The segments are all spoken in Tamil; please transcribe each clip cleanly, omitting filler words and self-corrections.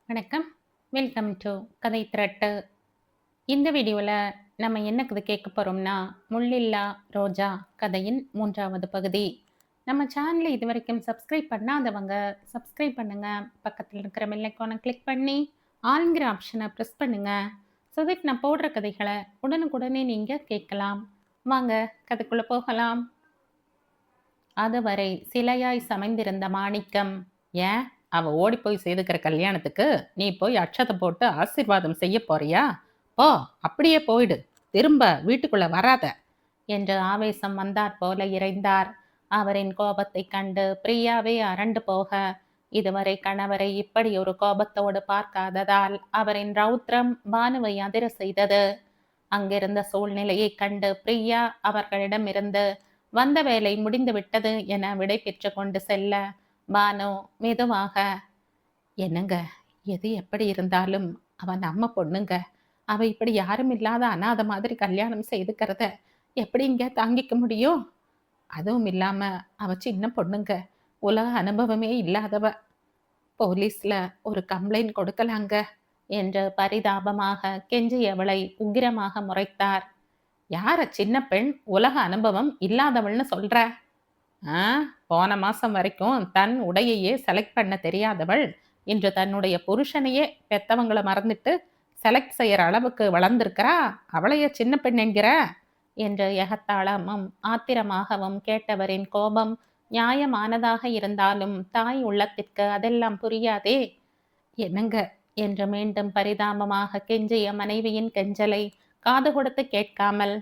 வணக்கம். வெல்கம் டு கதை திரட்டு. இந்த வீடியோல நம்ம என்ன கதை கேட்க போறோம்னா, முள்ளில்லா ரோஜா கதையின் 3வது பகுதி. நம்ம சேனலை இதுவரைக்கும் சப்ஸ்கிரைப் பண்ணாதவங்க சப்ஸ்கிரைப் பண்ணுங்க. பக்கத்துல இருக்கிற பெல் ஐகானை கிளிக் பண்ணி ஆல்ங்கிற ஆப்ஷனை ப்ரெஸ் பண்ணுங்க. ஸோ தட் நான் போடுற கதைகளை உடனுக்குடனே நீங்க கேட்கலாம். வாங்க கதைக்குள்ள போகலாம். அதுவரை சிலையாய் சமைந்திருந்த மாணிக்கம், ஏன் அவ ஓடி போய் செய்துக்கிற கல்யாணத்துக்கு நீ போய் அட்சதை போட்டு ஆசீர்வாதம் செய்ய போறியா? போ, அப்படியே போயிடு, திரும்ப வீட்டுக்குள்ள வராத என்று ஆவேசம் வந்தாற் போல இறைந்தார். அவரின் கோபத்தைக் கண்டு பிரியாவே அரண்டு போக, இதுவரை கணவரை இப்படி ஒரு கோபத்தோடு பார்க்காததால் அவரின் ரௌத்ரம் பானுவை அதிர செய்தது. அங்கிருந்த சூழ்நிலையைக் கண்டு பிரியா அவர்களிடமிருந்து வந்த வேலை முடிந்து விட்டது என விடை பெற்று கொண்டு செல்ல, பானு மெதுவாக, என்னங்க, எது எப்படி இருந்தாலும் அவ நம்ம பொண்ணுங்க. அவ இப்படி யாரும் இல்லாத அனாதை மாதிரி கல்யாணம் செய்துக்கிறத எப்படிங்க தாங்கிக்க முடியும்? அதுவும் இல்லாம அவ சின்ன பொண்ணுங்க, உலக அனுபவமே இல்லாதவ. போலீஸ்ல ஒரு கம்ப்ளைண்ட் கொடுக்கலாங்க என்று பரிதாபமாக கெஞ்சியவளை உக்கிரமாக முறைத்தார். யார சின்ன பெண் உலக அனுபவம் இல்லாதவள்னு சொல்ற? ஆ, போன மாசம் வரைக்கும் தன் உடையையே செலக்ட் பண்ண தெரியாதவள் இன்று தன்னுடைய புருஷனையே பெத்தவங்கள மறந்துட்டு செலக்ட் செய்யற அளவுக்கு வளர்ந்திருக்கிறா. அவளைய சின்ன பெண் என்கிற? என்று எகத்தாளமும் ஆத்திரமாகவும் கேட்டவரின் கோபம் நியாயமானதாக இருந்தாலும் தாய் உள்ளத்திற்கு அதெல்லாம் புரியாதே. என்னங்க என்று மீண்டும் பரிதாபமாக கெஞ்சிய மனைவியின் கெஞ்சலை காது கொடுத்து கேட்காமல்,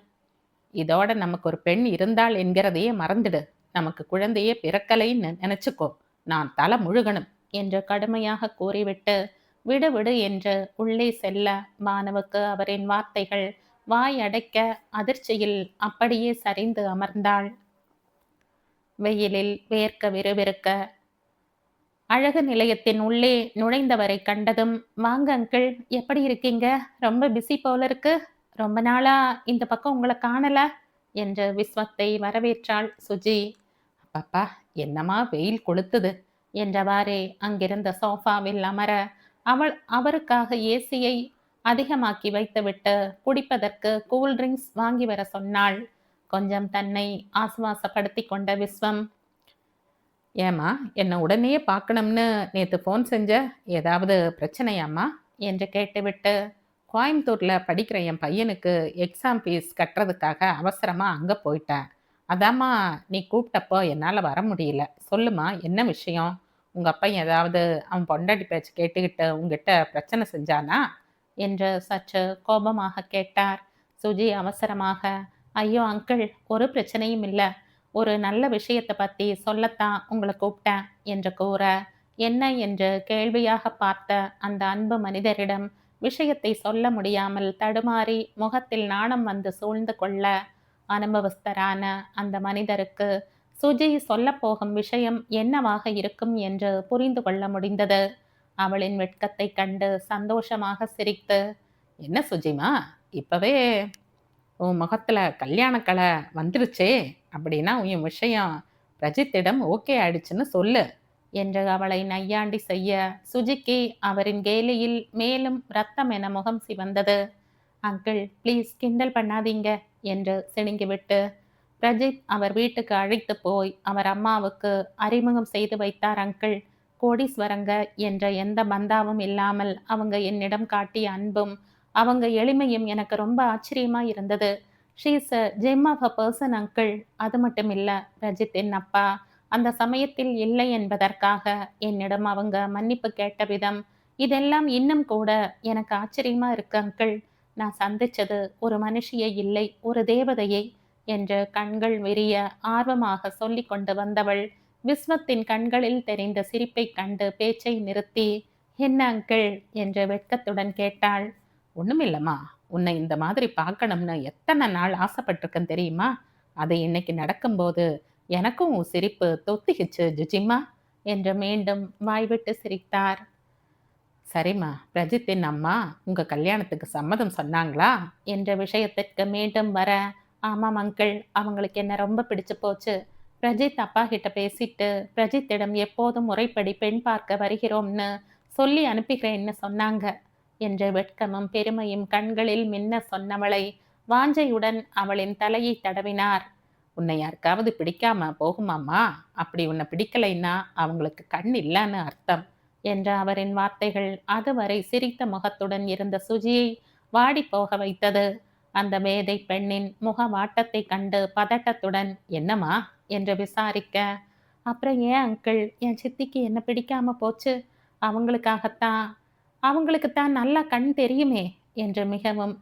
இதோட நமக்கு ஒரு பெண் இருந்தாள் என்கிறதையே மறந்துடு, நமக்கு குழந்தையே பிறக்கலைன்னு நினைச்சுக்கோ, நான் தலை முழுகணும் என்று கடுமையாக கூறிவிட்டு விடு விடு என்று உள்ளே செல்ல, பானுவுக்கு அவரின் வார்த்தைகள் வாய் அடைக்க அதிர்ச்சியில் அப்படியே சரிந்து அமர்ந்தாள். வெயிலில் வேர்க்க விறுவிறுக்க அழகு நிலையத்தின் உள்ளே நுழைந்தவரை கண்டதும், வாங்க அங்கிள், எப்படி இருக்கீங்க? ரொம்ப பிஸி போல இருக்கு. ரொம்ப நாளா இந்த பக்கம் உங்களை காணல என்று விஸ்வத்தை வரவேற்றாள் சுஜி. அப்பப்பா, என்னமா வெயில் கொளுத்துது என்றவாறே அங்கிருந்த சோஃபாவில் அமர, அவருக்காக ஏசியை அதிகமாக்கி வைத்துவிட்டு குடிப்பதற்கு கூல் ட்ரிங்க்ஸ் வாங்கி வர சொன்னாள். கொஞ்சம் தன்னை ஆசுவாசப்படுத்தி கொண்ட விஸ்வம், ஏம்மா, என்னை உடனே பார்க்கணும்னு நேற்று ஃபோன் செஞ்ச, ஏதாவது பிரச்சனையாம்மா என்று கேட்டுவிட்டு, கோயம்புத்தூரில் படிக்கிற என் பையனுக்கு எக்ஸாம் ஃபீஸ் கட்டுறதுக்காக அவசரமாக அங்கே போயிட்டேன். அதாம்மா நீ கூப்பிட்டப்போ என்னால் வர முடியல. சொல்லுமா, என்ன விஷயம்? உங்கள் அப்பா ஏதாவது அவன் பொண்டாட்டி பேச்சு கேட்டுக்கிட்டு உங்ககிட்ட பிரச்சனை செஞ்சானா என்று சற்று கோபமாக கேட்டார். சுஜி அவசரமாக, ஐயோ அங்கிள், ஒரு பிரச்சனையும் இல்லை, ஒரு நல்ல விஷயத்தை பற்றி சொல்லத்தான் உங்களை கூப்பிட்டேன் என்று கூற, என்ன என்று கேள்வியாக பார்த்த அந்த அன்பு மனிதரிடம் விஷயத்தை சொல்ல முடியாமல் தடுமாறி முகத்தில் நாணம் வந்து சூழ்ந்து கொள்ள, அனுபவஸ்தரான அந்த மனிதருக்கு சுஜி சொல்லப்போகும் விஷயம் என்னவாக இருக்கும் என்று புரிந்து கொள்ள முடிந்தது. அவளின் வெட்கத்தை கண்டு சந்தோஷமாக சிரித்து, என்ன சுஜிமா, இப்பவே உன் முகத்துல கல்யாண கலை வந்துருச்சே, அப்படின்னா உன் விஷயம் பிரஜித்திடம் ஓகே ஆயிடுச்சுன்னு சொல்லு என்று அவளை நையாண்டி செய்ய, சுஜிக்கு அவரின் கேலியில் மேலும் ரத்தம் என முகம் சிவந்தது. அங்கிள், ப்ளீஸ் கிண்டல் பண்ணாதீங்க என்று சிணுங்கிவிட்டு பிரஜித் அவர் வீட்டுக்கு அழைத்து போய் அவர் அம்மாவுக்கு அறிமுகம் செய்து வைத்தார். அங்கிள், கோடீஸ்வரங்க என்ற எந்த பந்தாவும் இல்லாமல் அவங்க என்னிடம் காட்டிய அன்பும் அவங்க எளிமையும் எனக்கு ரொம்ப ஆச்சரியமா இருந்தது. She is a gem of a person uncle. அது மட்டும் இல்ல, பிரஜித்தின் அப்பா அந்த சமயத்தில் இல்லை என்பதற்காக என்னிடம் அவங்க மன்னிப்பு கேட்ட விதம், இதெல்லாம் இன்னும் கூட எனக்கு ஆச்சரியமா இருக்கு அங்கிள். நான் சந்திச்சது ஒரு மனுஷியை இல்லை, ஒரு தேவதையை என்று கண்கள் விரிய ஆர்வமாக சொல்லி கொண்டு வந்தவள் விஸ்வத்தின் கண்களில் தெரிந்த சிரிப்பை கண்டு பேச்சை நிறுத்தி, என்ன அங்கிள் என்று வெட்கத்துடன் கேட்டாள். ஒண்ணுமில்லம்மா, உன்னை இந்த மாதிரி பார்க்கணும்னு எத்தனை நாள் ஆசைப்பட்டிருக்கேன் தெரியுமா? அது இன்னைக்கு நடக்கும்போது எனக்கும் உன் சிரிப்பு தொத்திக்கிச்சு ஜுஜிம்மா என்று மீண்டும் வாய்விட்டு சிரித்தார். சரிம்மா, பிரஜித்தின் அம்மா உங்க கல்யாணத்துக்கு சம்மதம் சொன்னாங்களா என்ற விஷயத்திற்கு மீண்டும் வர, ஆமாம் அங்கிள், அவங்களுக்கு என்ன ரொம்ப பிடிச்சு போச்சு. பிரஜித் அப்பா கிட்ட பேசிட்டு பிரஜித்திடம் எப்போதும் முறைப்படி பெண் பார்க்க வருகிறோம்னு சொல்லி அனுப்புகிறேன்னு சொன்னாங்க என்ற வெட்கமும் பெருமையும் கண்களில் மின்ன சொன்னவளை வாஞ்சையுடன் அவளின் தலையை தடவினார். உன்னை யாருக்காவது பிடிக்காம போகுமாம்மா? அப்படி உன்னை பிடிக்கலைன்னா அவங்களுக்கு கண் இல்லைன்னு அர்த்தம் என்ற அவரின் வார்த்தைகள் அதுவரை சிரித்த முகத்துடன் இருந்த சுஜியை வாடி போக வைத்தது. அந்த மேதை பெண்ணின் முக வாட்டத்தை கண்டு பதட்டத்துடன் என்னம்மா என்று விசாரிக்க, அப்புறம் ஏன் அங்கிள், என் சித்திக்கு என்ன பிடிக்காம போச்சு? அவங்களுக்காகத்தான் அவங்களுக்குத்தான் நல்லா கண் தெரியுமே என்று மிகவும்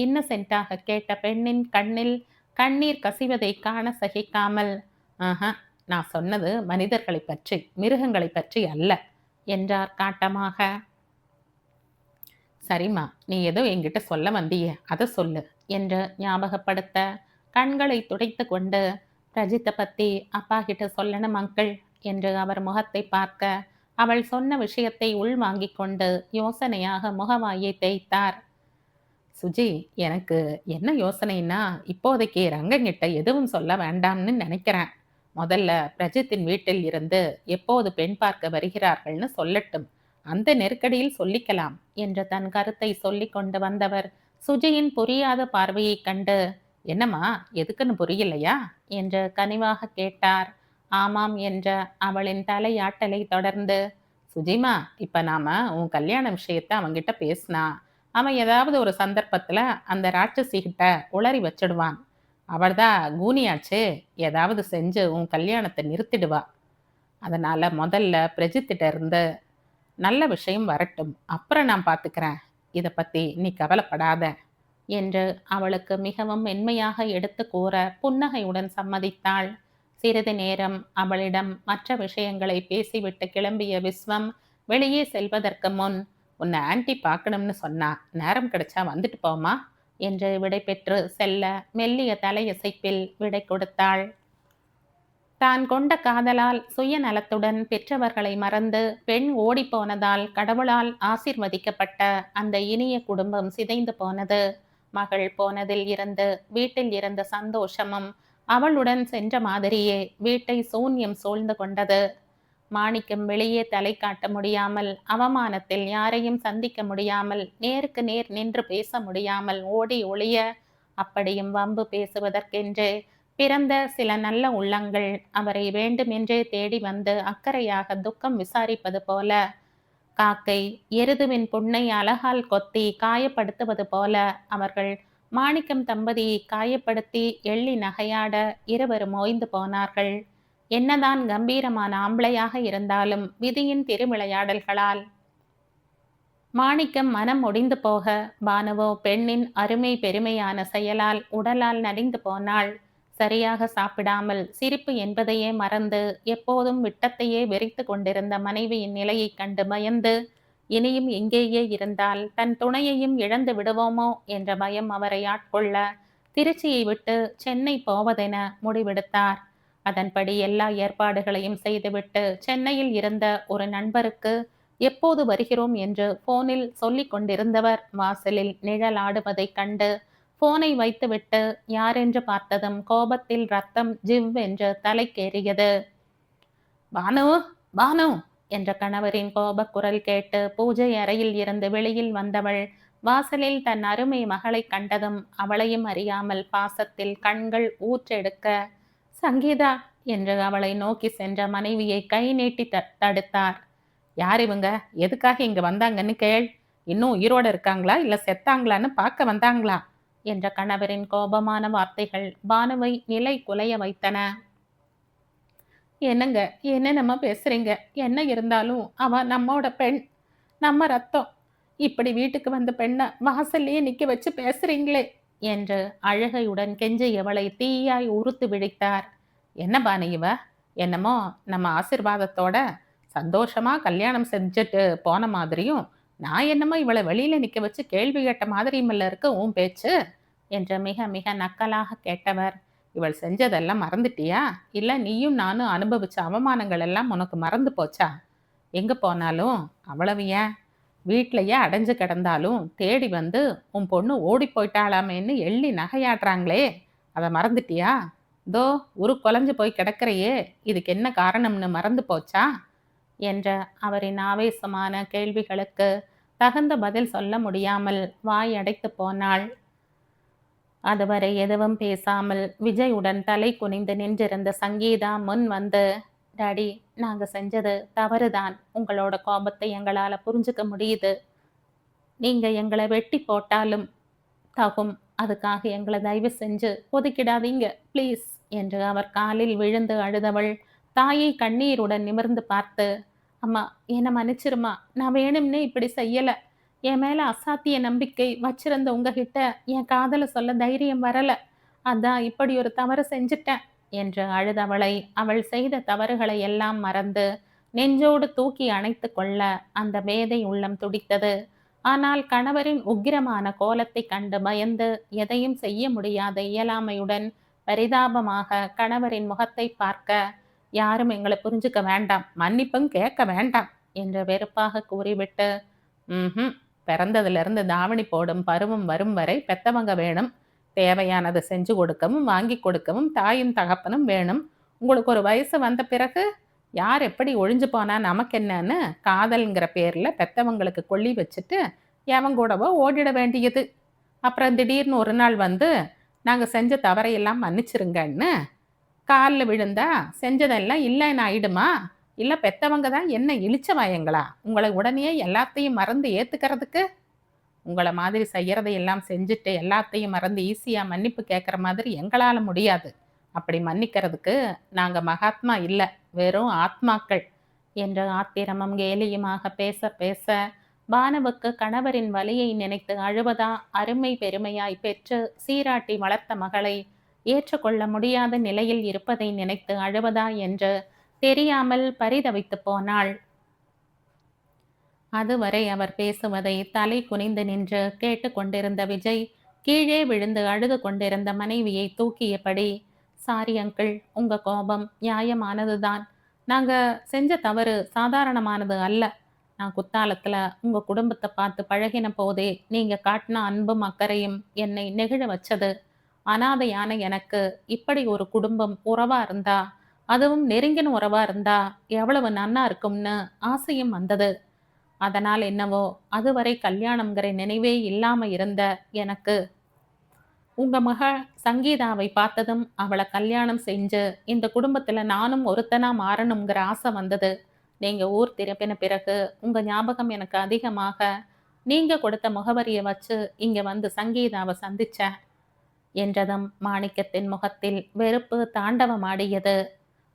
இன்னசென்ட்டாக கேட்ட பெண்ணின் கண்ணில் கண்ணீர் கசிவதை காண சகிக்காமல், ஆஹா, நான் சொன்னது மனிதர்களை பற்றி, மிருகங்களை பற்றி அல்ல என்றார் காட்டமாக. சரிம்மா, நீ ஏதோ என்கிட்ட சொல்ல வந்தியே, அதை சொல்லு என்று ஞாபகப்படுத்த கண்களை துடைத்து கொண்டு, ரஜித்தை பத்தி அப்பா கிட்ட சொல்லணும் அங்கிள் என்று அவர் முகத்தை பார்க்க அவள் சொன்ன விஷயத்தை உள் வாங்கிக் கொண்டு யோசனையாக முகவாயை தேய்த்தார். சுஜி, எனக்கு என்ன யோசனைன்னா, இப்போதைக்கு ரங்கங்கிட்ட எதுவும் சொல்ல வேண்டாம்னு நினைக்கிறேன். முதல்ல பிரஜித்தின் வீட்டில் இருந்து எப்போது பெண் பார்க்க வருகிறார்கள்னு சொல்லட்டும், அந்த நெருக்கடியில் சொல்லிக்கலாம் என்று தன் கருத்தை சொல்லிக் கொண்டு வந்தவர் சுஜியின் புரியாத பார்வையை கண்டு, என்னம்மா, எதுக்குன்னு புரியலையா என்று கனிவாக கேட்டார். ஆமாம் என்ற அவளின் தலையாட்டலை தொடர்ந்து, சுஜிமா, இப்ப நாம உன் கல்யாண விஷயத்த அவங்கிட்ட பேசினா அவன் ஏதாவது ஒரு சந்தர்ப்பத்துல அந்த ராட்சசி கிட்ட உளறி வச்சிடுவான். அவள்தான் கூனியாச்சே, ஏதாவது செஞ்சு உன் கல்யாணத்தை நிறுத்திடுவா. அதனால முதல்ல பிரஜித்திட்ட இருந்து நல்ல விஷயம் வரட்டும், அப்புறம் நான் பார்த்துக்கிறேன், இதை பத்தி நீ கவலைப்படாத என்று அவளுக்கு மிகவும் மென்மையாக எடுத்து கூற புன்னகையுடன் சம்மதித்தாள். சிறிது நேரம் அவளிடம் மற்ற விஷயங்களை பேசிவிட்டு கிளம்பிய விஸ்வம் வெளியே செல்வதற்கு முன், உன்னை ஆன்டி பார்க்கணும்னு சொன்னா, நேரம் கிடைச்சா வந்துட்டு போமா என்று விடை பெற்று செல்ல மெல்லிய தலையசைப்பில் விடை கொடுத்தாள். தான் கொண்ட காதலால் சுயநலத்துடன் பெற்றவர்களை மறந்து பெண் ஓடிப்போனதால் கடவுளால் ஆசிர்வதிக்கப்பட்ட அந்த இனிய குடும்பம் சிதைந்து போனது. மகள் போனதில் இருந்து வீட்டில் இருந்த சந்தோஷமும் அவளுடன் சென்ற மாதிரியே வீட்டை சூன்யம் சூழ்ந்து கொண்டது. மாணிக்கம் வெளியே தலை காட்ட முடியாமல், அவமானத்தில் யாரையும் சந்திக்க முடியாமல், நேருக்கு நேர் நின்று பேச முடியாமல் ஓடி ஒளிய, அப்படியும் வம்பு பேசுவதற்கென்றே பிறந்த சில நல்ல உள்ளங்கள் அவரை வேண்டுமென்றே தேடி வந்து அக்கறையாக துக்கம் விசாரிப்பது போல, காக்கை எருதுவின் புண்ணை அழகால் கொத்தி காயப்படுத்துவது போல அவர்கள் மாணிக்கம் தம்பதியை காயப்படுத்தி எள்ளி நகையாட இருவரும் ஓய்ந்து போனார்கள். என்னதான் கம்பீரமான ஆம்பளையாக இருந்தாலும் விதியின் திருவிளையாடல்களால் மாணிக்கம் மனம் ஒடிந்து போக, பானுவோ பெண்ணின் அருமை பெருமையான செயலால் உடலால் நடிந்து போனாள். சரியாக சாப்பிடாமல் சிரிப்பு என்பதையே மறந்து எப்போதும் விட்டத்தையே வெறித்து கொண்டிருந்த மனைவியின் நிலையை கண்டு பயந்து, இனியும் எங்கேயே இருந்தால் தன் துணையையும் இழந்து விடுவோமோ என்ற பயம் அவரை ஆட்கொள்ள திருச்சியை விட்டு சென்னை போவதென முடிவெடுத்தார். அதன்படி எல்லா ஏற்பாடுகளையும் செய்துவிட்டு சென்னையில் இருந்த ஒரு நண்பருக்கு எப்போது வருகிறோம் என்று போனில் சொல்லிக் கொண்டிருந்தவர் வாசலில் நிழலாடுவதைக் கண்டு போனை வைத்துவிட்டு யாரென்று பார்த்ததும் கோபத்தில் ரத்தம் ஜிவ் என்று தலைக்கேறியது. பானு, பானு என்ற கணவரின் கோபக்குரல் கேட்டு பூஜை அறையில் இருந்து வெளியில் வந்தவள் வாசலில் தன் அருமை மகளை கண்டதும் அவளையும் அறியாமல் பாசத்தில் கண்கள் ஊற்றெடுக்க, சங்கீதா என்று அவளை நோக்கி சென்ற மனைவியை கை நீட்டி தடுத்தார். யார் இவங்க, எதுக்காக இங்க வந்தாங்கன்னு கேள், இன்னும் உயிரோட இருக்காங்களா இல்ல செத்தாங்களான்னு பார்க்க வந்தாங்களா என்ற கணவரின் கோபமான வார்த்தைகள் பானுவை நிலை குலைய வைத்தன. என்னங்க, என்னென்னமா பேசுறீங்க, என்ன இருந்தாலும் அவ நம்மோட பெண், நம்ம ரத்தம், இப்படி வீட்டுக்கு வந்த பெண்ணை வாசல்லையே நிக்க வச்சு பேசுறீங்களே என்று அழுகையுடன் கெஞ்சியவளை தீயாய் உறுத்து விழித்தார். என்ன பானு இவ, என்னமோ நம்ம ஆசிர்வாதத்தோட சந்தோஷமா கல்யாணம் செஞ்சுட்டு போன மாதிரியும், நான் என்னமோ இவளை வெளியில நிக்க வச்சு கேள்வி கேட்ட மாதிரியும் இல்ல இருக்கு உன் பேச்சு என்று மிக மிக நக்கலாக கேட்டவர், இவள் செஞ்சதெல்லாம் மறந்துட்டியா, இல்ல நீயும் நானும் அனுபவிச்ச அவமானங்கள் எல்லாம் உனக்கு மறந்து போச்சா? எங்க போனாலும் அவ்வளவு ஏன், வீட்டிலையே அடைஞ்சு கிடந்தாலும் தேடி வந்து உன் பொண்ணு ஓடி போயிட்டாளாமேன்னு எள்ளி நகையாடுறாங்களே, அதை மறந்துட்டியா? தோ உரு கொலைஞ்சு போய் கிடக்கிறையே, இதுக்கு என்ன காரணம்னு மறந்து போச்சா என்ற அவரின் ஆவேசமான கேள்விகளுக்கு தகுந்த பதில் சொல்ல முடியாமல் வாய் அடைத்து போனாள். அதுவரை எதுவும் பேசாமல் விஜயுடன் தலை குனிந்து நின்றிருந்த சங்கீதா முன் வந்து, டாடி, நாங்க செஞ்சது தவறுதான். உங்களோட கோபத்தை எங்களால புரிஞ்சுக்க முடியுது. நீங்க எங்களை வெட்டி போட்டாலும் தகும். அதுக்காக எங்களை தயவு செஞ்சு ஒதுக்கிடாதீங்க ப்ளீஸ் என்று அவர் காலில் விழுந்து அழுதவள் தாயை கண்ணீருடன் நிமிர்ந்து பார்த்து, அம்மா, என்னை மன்னிச்சிருமா. நான் வேணும்னே இப்படி செய்யல. என் மேல அசாத்திய நம்பிக்கை வச்சிருந்த உங்ககிட்ட என் காதல சொல்ல தைரியம் வரல. அதான் இப்படி ஒரு தவறு செஞ்சுட்டேன் என்று அழுதவளை அவள் செய்த தவறுகளை எல்லாம் மறந்து நெஞ்சோடு தூக்கி அணைத்து கொள்ள அந்த வேதை உள்ளம் துடித்தது. ஆனால் கணவரின் உக்கிரமான கோலத்தை கண்டு பயந்து எதையும் செய்ய முடியாத இயலாமையுடன் பரிதாபமாக கணவரின் முகத்தை பார்க்க, யாரும் எங்களை புரிஞ்சுக்க வேண்டாம், மன்னிப்பும் கேட்க வேண்டாம் என்று வெறுப்பாக கூறிவிட்டு, ம் பிறந்ததிலிருந்து தாவணி போடும் பருவம் வரும் வரை பெத்தவங்க வேணும். தேவையானதை செஞ்சு கொடுக்கவும் வாங்கி கொடுக்கவும் தாயும் தகப்பனும் வேணும். உங்களுக்கு ஒரு வயசு வந்த பிறகு யார் எப்படி ஒழிஞ்சு போனா நமக்கு என்னன்னு காதல்ங்கிற பேர்ல பெத்தவங்களுக்கு கொள்ளி வச்சுட்டு எவன் கூடவோ ஓடிட வேண்டியது. அப்புறம் திடீர்னு ஒரு நாள் வந்து நாங்க செஞ்ச தவறையெல்லாம் மன்னிச்சிருங்கன்னு காலில் விழுந்தா செஞ்சதெல்லாம் இல்லைன்னு ஆயிடுமா? இல்லை பெத்தவங்க தான் என்ன இழிச்சவாயங்களா உங்களை உடனே எல்லாத்தையும் மறந்து ஏத்துக்கிறதுக்கு? உங்களை மாதிரி செய்யறதையெல்லாம் செஞ்சுட்டு எல்லாத்தையும் மறந்து ஈஸியா மன்னிப்பு கேட்குற மாதிரி எங்களால முடியாது. அப்படி மன்னிக்கிறதுக்கு நாங்க மகாத்மா இல்லை, வெறும் ஆத்மாக்கள் என்று ஆத்திரமும் கேலியுமாக பேச பேச பானுவுக்கு கணவரின் வலியை நினைத்து அழுவதா, அருமை பெருமையாய் பெற்று சீராட்டி வளர்த்த மகளை ஏற்றுக்கொள்ள முடியாத நிலையில் இருப்பதை நினைத்து அழுவதா என்று தெரியாமல் பரிதவித்து போனாள். அதுவரை அவர் பேசுவதை தலை குனிந்து நின்று கேட்டு கொண்டிருந்த விஜய் கீழே விழுந்து அழுது கொண்டிருந்த மனைவியை தூக்கியபடி, சாரி அங்கிள், உங்க கோபம் நியாயமானதுதான். நாங்க செஞ்ச தவறு சாதாரணமானது அல்ல. நான் குத்தாலத்துல உங்க குடும்பத்தை பார்த்து பழகின போதே நீங்க காட்டின அன்பும் அக்கறையும் என்னை நெகிழ வச்சது. அனாதையான எனக்கு இப்படி ஒரு குடும்பம் உறவா இருந்தா, அதுவும் நெருங்கின உறவா இருந்தா எவ்வளவு நன்னா இருக்கும்னு ஆசையும் வந்தது. அதனால் என்னவோ அதுவரை கல்யாணம்ங்கிற நினைவே இல்லாம இருந்த எனக்கு உங்க மக சங்கீதாவை பார்த்ததும் அவளை கல்யாணம் செஞ்சு இந்த குடும்பத்துல நானும் ஒருத்தனா மாறணுங்கிற ஆசை வந்தது. நீங்க ஊர் திருப்பின பிறகு உங்க ஞாபகம் எனக்கு அதிகமாக நீங்க கொடுத்த முகவரியை வச்சு இங்க வந்து சங்கீதாவை சந்திச்சேன் என்றதும் மாணிக்கத்தின் முகத்தில் வெறுப்பு தாண்டவமாடியது.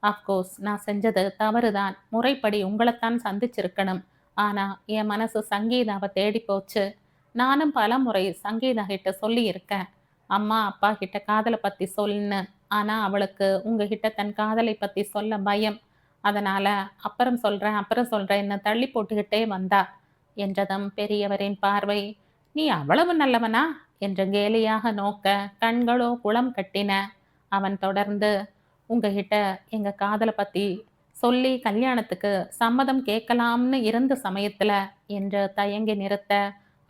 அப்கோர்ஸ் நான் செஞ்சது தவறுதான். முறைப்படி உங்களைத்தான் சந்திச்சிருக்கணும். ஆனா என் மனசு சங்கீதாவை தேடி போச்சு. நானும் பல முறை சங்கீதா கிட்ட சொல்லி இருக்கேன், அம்மா அப்பா கிட்ட காதலை பத்தி சொல்லுன்னு. ஆனா அவளுக்கு உங்ககிட்ட தன் காதலை பத்தி சொல்ல பயம். அதனால அப்புறம் சொல்றேன்னு தள்ளி போட்டுக்கிட்டே வந்தா என்றதும் பெரியவரின் பார்வை, நீ அவ்வளவு நல்லவனா என்று கேலியாக நோக்க கண்களோ குளம் கட்டின. அவன் தொடர்ந்து, உங்ககிட்ட எங்க காதலை பத்தி சொல்லி கல்யாணத்துக்கு சம்மதம் கேட்கலாம்னு இருந்த சமயத்துல என்று தயங்கி நிறுத்த,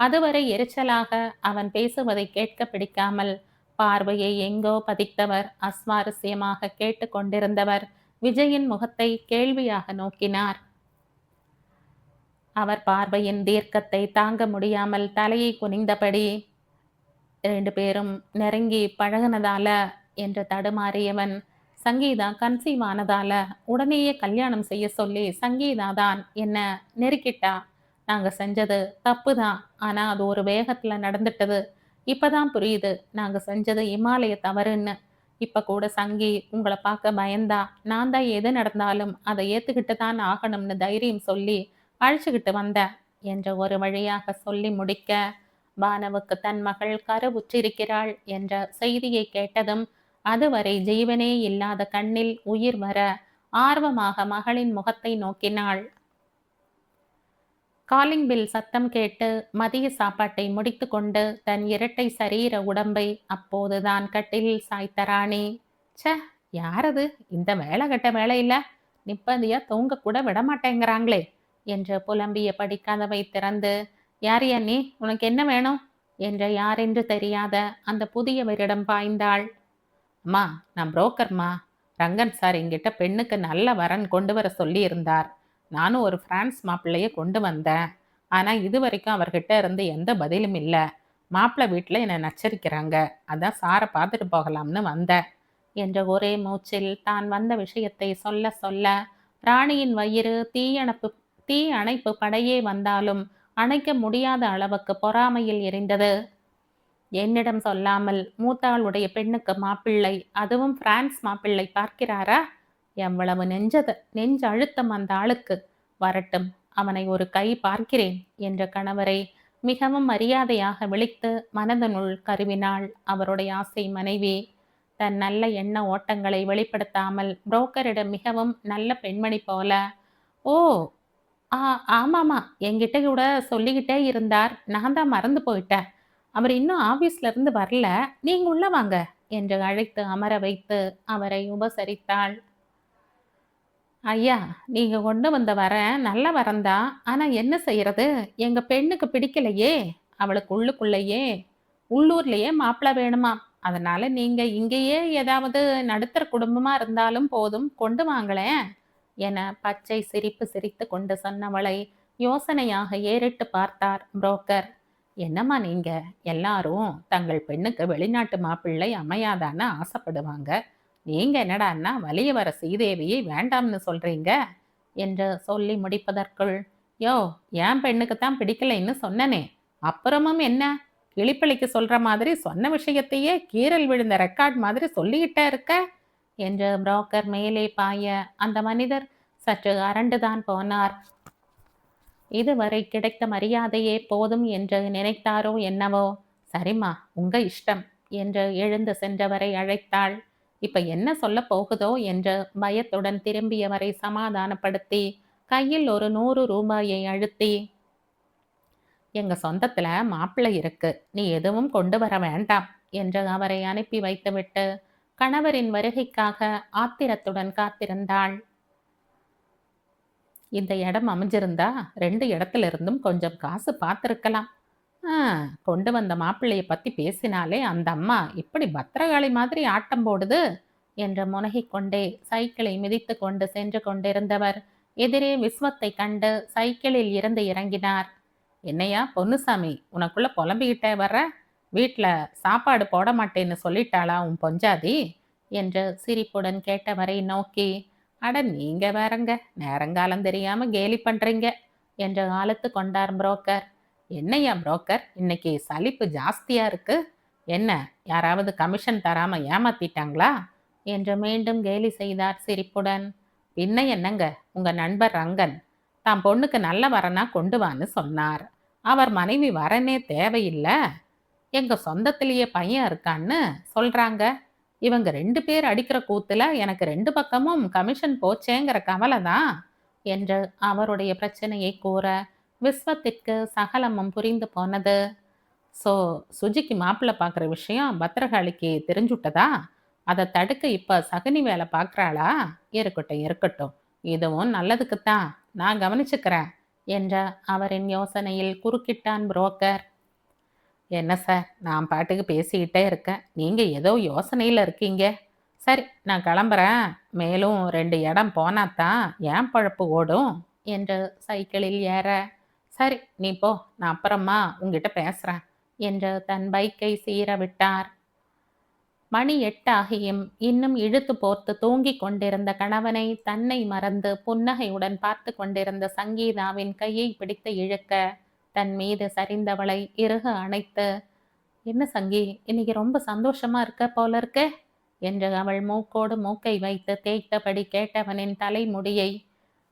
அதுவரை எரிச்சலாக அவன் பேசுவதை கேட்க பிடிக்காமல் பார்வையை எங்கோ பதித்தவர் அஸ்வாரஸ்யமாக கேட்டு கொண்டிருந்தவர் விஜயின் முகத்தை கேள்வியாக நோக்கினார். அவர் பார்வையின் தீர்க்கத்தை தாங்க முடியாமல் தலையை குனிந்தபடி, 2 பேரும் நெருங்கி பழகினதால என்று தடுமாறியவன், சங்கீதா கன்சீவ் ஆனதால உடனேயே கல்யாணம் செய்ய சொல்லி சங்கீதா தான் என்ன நெருக்கிட்டா. நாங்க செஞ்சது தப்பு தான். ஆனா அது ஒரு வேகத்துல நடந்துட்டது. இப்பதான் புரியுது நாங்க செஞ்சது இமாலய தவறுன்னு. இப்ப கூட சங்கி உங்களை பார்க்க பயந்தா. நான் தான் எது நடந்தாலும் அதை ஏத்துக்கிட்டு தான் ஆகணும்னு தைரியம் சொல்லி அழைச்சுக்கிட்டு வந்தேன் என்ற ஒரு வழியாக சொல்லி முடிக்க, பானுவுக்கு தன் மகள் கருவுற்றிருக்கிறாள் என்ற செய்தியை கேட்டதும் அதுவரை ஜீவனே இல்லாத கண்ணில் உயிர் வர ஆர்வமாக மகளின் முகத்தை நோக்கினாள். காலிங் பில் சத்தம் கேட்டு மதிய சாப்பாட்டை முடித்து கொண்டு தன் இரட்டை சரீர உடம்பை அப்போதுதான் கட்டிலில் சாய்த்த ராணி, சே, யாரது இந்த வேலை கட்ட வேலையில நிம்மதியா தூங்க கூட விடமாட்டேங்கிறாங்களே என்று புலம்பியபடி கதவை திறந்து, யாரையா நீ, உனக்கு என்ன வேணும் என்ற யாரென்று தெரியாத அந்த புதியவரிடம் பாய்ந்தாள். அம்மா, நான் புரோக்கர்மா. ரங்கன் சார் என்கிட்ட பெண்ணுக்கு நல்ல வரன் கொண்டு வர சொல்லி இருந்தார். நானும் ஒரு பிரான்ஸ் மாப்பிள்ளைய கொண்டு வந்தேன். ஆனா இதுவரைக்கும் அவர்கிட்ட இருந்து எந்த பதிலும் இல்ல. மாப்பிள்ளை வீட்ல என்னை நச்சரிக்கிறாங்க. அதான் சாரை பார்த்துட்டு போகலாம்னு வந்தேன் என்ற ஒரே மூச்சில் தான் வந்த விஷயத்தை சொல்ல சொல்ல ராணியின் வயிறு தீ அணைப்பு படையே வந்தாலும் அணைக்க முடியாத அளவுக்கு பொறாமையில் எரிந்தது. என்னிடம் சொல்லாமல் மூத்தாளுடைய பெண்ணுக்கு மாப்பிள்ளை, அதுவும் பிரான்ஸ் மாப்பிள்ளை பார்க்கிறாரா? எவ்வளவு நெஞ்சு அழுத்தம் அந்த ஆளுக்கு! வரட்டும், அவனை ஒரு கை பார்க்கிறேன் என்ற கணவரை மிகவும் மரியாதையாக விழித்து மனதனுள் கருவினாள் அவருடைய ஆசை மனைவி. தன் நல்ல எண்ண ஓட்டங்களை வெளிப்படுத்தாமல் புரோக்கரிடம் மிகவும் நல்ல பெண்மணி போல, ஓ ஆ ஆமாமா, என்கிட்ட கூட சொல்லிக்கிட்டே இருந்தார். நான் தான் மறந்து போயிட்டேன். அவர் இன்னும் ஆபீஸ்ல இருந்து வரல. நீங்க உள்ள வாங்க என்று அழைத்து அமர வைத்து அவரை உபசரித்தாள். ஐயா, நீங்க கொண்டு வந்த வரன் நல்ல வரன்தான். ஆனா என்ன செய்யறது? எங்க பெண்ணுக்கு பிடிக்கலையே. அவளுக்கு உள்ளூர்லயே மாப்பிள்ளை வேணுமாம். அதனால நீங்க இங்கேயே ஏதாவது நடுத்தர குடும்பமா இருந்தாலும் போதும், கொண்டு வாங்களேன் என பச்சை சிரிப்பு சிரித்து கொண்டு சொன்னவளை யோசனையாக ஏறிட்டு பார்த்தார் புரோக்கர். என்னம்மா நீங்க, எல்லாரும் தங்கள் பெண்ணுக்கு வெளிநாட்டு மாப்பிள்ளை அமையாதான்னு ஆசைப்படுவாங்க. நீங்க என்னடான்னா வலிய வர சீதேவியை வேண்டாம்னு சொல்றீங்க என்று சொல்லி முடிப்பதற்குள், யோ, என் பெண்ணுக்குத்தான் பிடிக்கலைன்னு சொன்னனே, அப்புறமும் என்ன? கிளிப்பள்ளிக்கு சொல்ற மாதிரி சொன்ன விஷயத்தையே கீறல் விழுந்த ரெக்கார்ட் மாதிரி சொல்லிக்கிட்டே இருக்க என்று புரோக்கர் மேலே பாய அந்த மனிதர் சற்று அரண்டுதான் போனார். இதுவரை கிடைத்த மரியாதையே போதும் என்று நினைத்தாரோ என்னவோ. சரிம்மா, உங்க இஷ்டம் என்று எழுந்து சென்றவரை அழைத்தாள். இப்ப என்ன சொல்ல போகுதோ என்று பயத்துடன் திரும்பியவரை சமாதானப்படுத்தி கையில் ஒரு 100 ரூபாயை அழுத்தி, எங்க சொந்தத்துல மாப்பிள்ளை இருக்கு, நீ எதுவும் கொண்டு வர வேண்டாம் என்று அவரை அனுப்பி வைத்துவிட்டு கணவரின் வருகைக்காக ஆத்திரத்துடன் காத்திருந்தாள். இந்த இடம் அமைஞ்சிருந்தா 2 இடத்துல இருந்தும் கொஞ்சம் காசு பார்த்துருக்கலாம். கொண்டு வந்த மாப்பிள்ளைய பத்தி பேசினாலே அந்த அம்மா இப்படி பத்திரகாளி மாதிரி ஆட்டம் போடுது என்று முனகிக் கொண்டே சைக்கிளை மிதித்து கொண்டு சென்று கொண்டிருந்தவர் எதிரே விஸ்வத்தை கண்டு சைக்கிளில் இருந்து இறங்கினார். என்னையா பொன்னுசாமி, உனக்குள்ள புலம்பிக்கிட்டே வர்ற? வீட்டில் சாப்பாடு போட மாட்டேன்னு சொல்லிட்டாளா உன் பொஞ்சாதி என்று சிரிப்புடன் கேட்டவரை நோக்கி, அட நீங்க வேறங்க, நேரங்காலம் தெரியாம கேலி பண்றீங்க என்று ஆலத்து கொண்டார் புரோக்கர். என்னையா புரோக்கர், இன்னைக்கு சலிப்பு ஜாஸ்தியா இருக்கு. என்ன, யாராவது கமிஷன் தராம ஏமாத்திட்டாங்களா என்று மீண்டும் கேலி செய்தார் சிரிப்புடன். பின்ன என்னங்க, உங்க நண்பர் ரங்கன் தான் பொண்ணுக்கு நல்ல வரனா கொண்டு வான்னு சொன்னார். அவர் மனைவி வரனே தேவையில்லை, எங்க சொந்தத்திலேயே பையன் இருக்கான்னு சொல்றாங்க. இவங்க 2 பேர் அடிக்கிற கூத்துல எனக்கு 2 பக்கமும் கமிஷன் போச்சேங்கிற கவலை தான் என்று அவருடைய பிரச்சனையை கூற விஸ்வத்திற்கு சகலமும் புரிந்து போனது. ஸோ சுஜிக்கு மாப்பிள்ளை பார்க்குற விஷயம் பத்திரகாளிக்கு தெரிஞ்சுட்டதா? அதை தடுக்க இப்போ சகுனி வேலை பார்க்குறாளா? இருக்கட்டும் இருக்கட்டும், இதுவும் நல்லதுக்குத்தான், நான் கவனிச்சுக்கிறேன் என்ற அவரின் யோசனையில் குறுக்கிட்டான் புரோக்கர். என்ன சார், நான் பாட்டுக்கு பேசிக்கிட்டே இருக்கேன், நீங்கள் ஏதோ யோசனையில் இருக்கீங்க. சரி, நான் கிளம்புறேன். மேலும் 2 இடம் போனாதான் ஏன் பழப்பு ஓடும் என்று சைக்கிளில் ஏற, சரி நீ போ, நான் அப்புறமா உங்ககிட்ட பேசுகிறேன் என்று தன் பைக்கை சீர விட்டார். மணி 8 ஆகியும் இன்னும் இழுத்து போர்த்து தூங்கிக் கொண்டிருந்த கணவனை தன்னை மறந்து புன்னகையுடன் பார்த்து கொண்டிருந்த சங்கீதாவின் கையை பிடித்து இழுக்க தன் மீது சரிந்தவளை இறுக அணைத்து, என்ன சங்கி, இன்னைக்கு ரொம்ப சந்தோஷமா இருக்க போல இருக்க என்று அவள் மூக்கோடு மூக்கை வைத்து தேய்த்தபடி கேட்டவனின் தலைமுடியை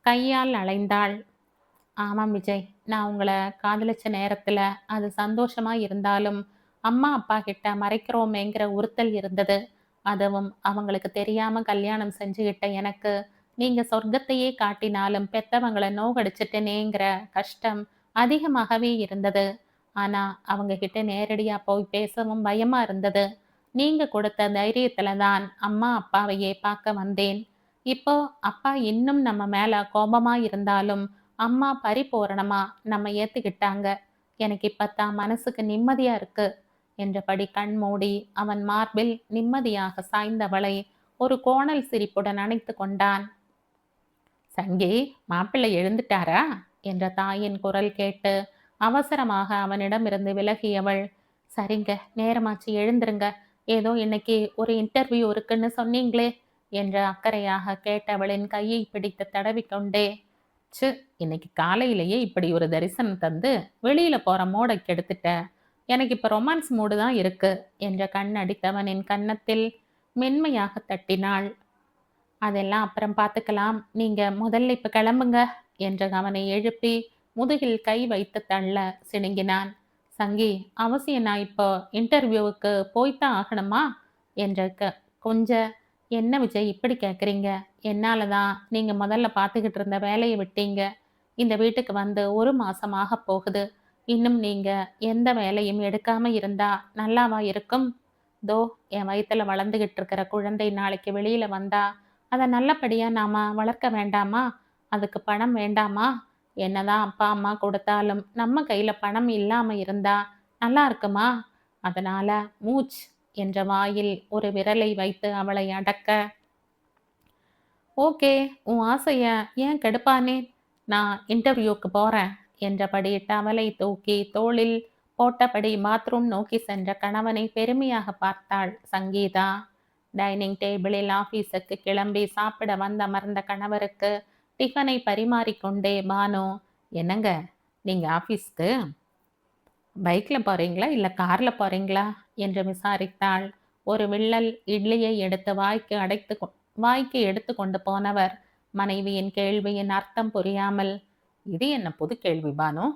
கையால் அலைந்தாள். ஆமாம் விஜய், நான் உங்களை காதலிச்ச நேரத்தில் அது சந்தோஷமாக இருந்தாலும் அம்மா அப்பா கிட்ட மறைக்கிறோமேங்கிற உறுத்தல் இருந்தது. அதுவும் அவங்களுக்கு தெரியாமல் கல்யாணம் செஞ்சுக்கிட்ட எனக்கு நீங்கள் சொர்க்கத்தையே காட்டினாலும் பெத்தவங்களை நோகடிச்சிட்டேனேங்கிற கஷ்டம் அதிகமாகவே இருந்தது. ஆனால் அவங்க கிட்ட நேரடியாக போய் பேசவும் பயமாக இருந்தது. நீங்கள் கொடுத்த தைரியத்தில் தான் அம்மா அப்பாவையே பார்க்க வந்தேன். இப்போ அப்பா இன்னும் நம்ம மேலே கோபமாக இருந்தாலும் அம்மா பரிபூரணமா நம்ம ஏத்துக்கிட்டாங்க. எனக்கு இப்பத்தான் மனசுக்கு நிம்மதியா இருக்கு என்றபடி கண் மூடி அவன் மார்பில் நிம்மதியாக சாய்ந்தவளை ஒரு கோணல் சிரிப்புடன் அணைத்து கொண்டான். சங்கி, மாப்பிள்ளை எழுந்துட்டாரா என்ற தாயின் குரல் கேட்டு அவசரமாக அவனிடமிருந்து விலகியவள், சரிங்க, நேரமாச்சு, எழுந்துருங்க. ஏதோ இன்னைக்கு ஒரு இன்டர்வியூ இருக்குன்னு சொன்னீங்களே என்று அக்கறையாக கேட்டவளின் கையை பிடித்து தடவிக்கொண்டே, ச்சு, இன்னைக்கு காலையிலேயே இப்படி ஒரு தரிசனம் தந்து வெளியில போற மூடை கெடுத்துட்ட. எனக்கு இப்ப ரொமான்ஸ் மூடு தான் இருக்கு என்ற கண்ணடித்தவனின் கன்னத்தில் மென்மையாக தட்டினாள். அதெல்லாம் அப்புறம் பார்த்துக்கலாம். நீங்க முதல்ல இப்ப கிளம்புங்க என்று அவனை எழுப்பி முதுகில் கை வைத்து தள்ள சிணுங்கினான். சங்கி, அவசியம் நான் இப்போ இன்டர்வியூவுக்கு போய்த்தான் ஆகணுமா என்ற கொஞ்ச என்ன விஜய் இப்படி கேட்குறீங்க? என்னால தான் நீங்க முதல்ல பார்த்துக்கிட்டு இருந்த வேலையை விட்டீங்க. இந்த வீட்டுக்கு வந்து 1 மாசம் ஆகப் போகுது. இன்னும் நீங்க எந்த வேலையும் எடுக்காம இருந்தா நல்லாவா இருக்கும்? தோ என் வயித்துல வளர்ந்துகிட்டு இருக்கிற குழந்தை நாளைக்கு வெளியில வந்தா அதை நல்லபடியா நாம வளர்க்க வேண்டாமா? அதுக்கு பணம் வேண்டாமா? என்னதான் அப்பா அம்மா கொடுத்தாலும் நம்ம கையில பணம் இல்லாம இருந்தா நல்லா இருக்குமா? அதனால மூச் என்ற வாயில் ஒரு விரலை வைத்து அவளை அடக்க, ஓகே, உன் ஆசைய ஏன் கெடுப்பானேன்? நான் இன்டர்வியூக்கு போறேன் என்றபடி டவலை தூக்கி தோளில் போட்டபடி பாத்ரூம் நோக்கி சென்ற கணவனை பெருமையாக பார்த்தாள் சங்கீதா. டைனிங் டேபிளில் ஆபீஸுக்கு கிளம்பி சாப்பிட வந்தமர்ந்த கணவருக்கு டிஃபனை பரிமாறிக்கொண்டே பானு, என்னங்க, நீங்க ஆபீஸ்க்கு பைக்ல போறீங்களா இல்ல கார்ல போறீங்களா என்று விசாரித்தாள். ஒரு விள்ளல் இட்லியை எடுத்து வாய்க்கு எடுத்து கொண்டு போனவர் மனைவியின் கேள்வியின் அர்த்தம் புரியாமல், இது என்ன புது கேள்வி பானு?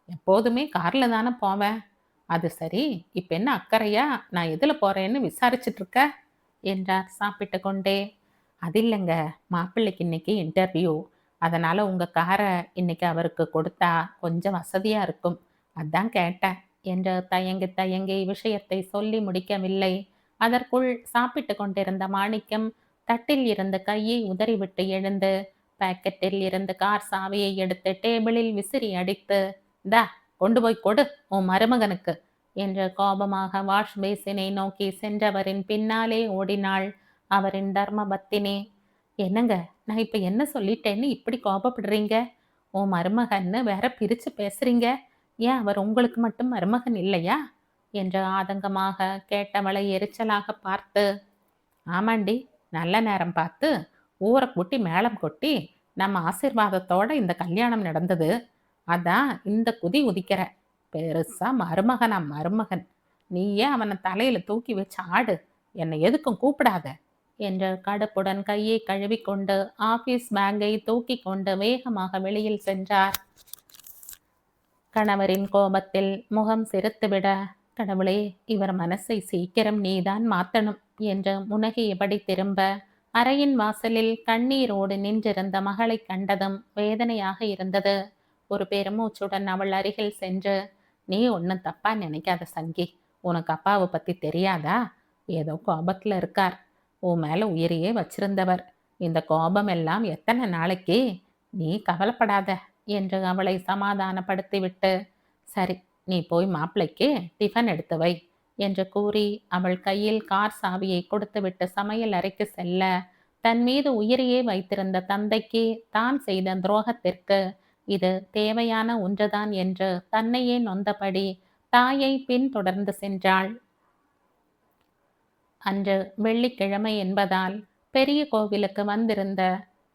எப்போதுமே கார்ல தானே போவேன். அது சரி, இப்ப என்ன அக்கறையா நான் எதுல போறேன்னு விசாரிச்சுட்டு இருக்க என்றார் சாப்பிட்டு கொண்டே. அது இல்லைங்க, மாப்பிள்ளைக்கு இன்னைக்கு இன்டர்வியூ. அதனால உங்க காரை இன்னைக்கு அவருக்கு கொடுத்தா கொஞ்சம் வசதியா இருக்கும், அதான் கேட்டேன் என்று தயங்கி தயங்கி விஷயத்தை சொல்லி முடிக்கவில்லை. அதற்குள் சாப்பிட்டு கொண்டிருந்த மாணிக்கம் தட்டில் இருந்து கையை உதறிவிட்டு எழுந்து பாக்கெட்டில் இருந்து கார் சாவியை எடுத்து டேபிளில் விசிறி அடித்து, தா கொண்டு போய் கொடு உன் மருமகனுக்கு என்று கோபமாக வாஷ் பேசினை நோக்கி சென்றவரின் பின்னாலே ஓடினாள் அவரின் தர்மபத்தினி. என்னங்க, நான் இப்ப என்ன சொல்லிட்டேன்னு இப்படி கோபப்படுறீங்க? உன் மருமகன்னு வேற பிரிச்சு பேசுறீங்க. ஏன் அவர் உங்களுக்கு மட்டும் மருமகன் இல்லையா என்று ஆதங்கமாக கேட்டவளை எரிச்சலாக பார்த்து, ஆமாண்டி, நல்ல நேரம் பார்த்து ஊரை கூட்டி மேளம் கொட்டி நம்ம ஆசீர்வாதத்தோட இந்த கல்யாணம் நடந்தது. அதான் இந்த குதி உதிக்கிற. பெருசா மருமகனா மருமகன், நீயே அவனை தலையில தூக்கி வச்சு ஆடு, என்னை எதுக்கும் கூப்பிடாத என்று கடுப்புடன் கையை கழுவிக்கொண்டு ஆபீஸ் பேங்கை தூக்கி கொண்டு வேகமாக வெளியில் சென்றார். கணவரின் கோபத்தில் முகம் சிரித்துவிட, கடவுளே, இவர் மனசை சீக்கிரம் நீதான் மாத்தணும் என்று முனகியபடி திரும்ப அறையின் வாசலில் கண்ணீரோடு நின்றிருந்த மகளை கண்டதும் வேதனையாக இருந்தது. ஒரு பெருமூச்சுடன் அவள் அருகில் சென்று, நீ ஒன்றும் தப்பா நினைக்காத சங்கி, உனக்கு அப்பாவை பத்தி தெரியாதா? ஏதோ கோபத்துல இருக்கார். உன் மேல உயிரையே வச்சிருந்தவர். இந்த கோபம் எல்லாம் எத்தனை நாளைக்கு? நீ கவலைப்படாத என்று அவளை சமாதானப்படுத்திவிட்டு, சரி, நீ போய் மாப்பிள்ளைக்கு டிஃபன் எடுத்து வை என்று கூறி அவள் கையில் கார் சாவியை கொடுத்துவிட்டு சமையல் அறைக்கு செல்ல, தன் மீது உயிரையே வைத்திருந்த தந்தைக்கு தான் செய்த துரோகத்திற்கு இது தேவையான ஒன்றுதான் என்று தன்னையே நொந்தபடி தாயை பின்தொடர்ந்து சென்றாள். அன்று வெள்ளிக்கிழமை என்பதால் பெரிய கோவிலுக்கு வந்திருந்த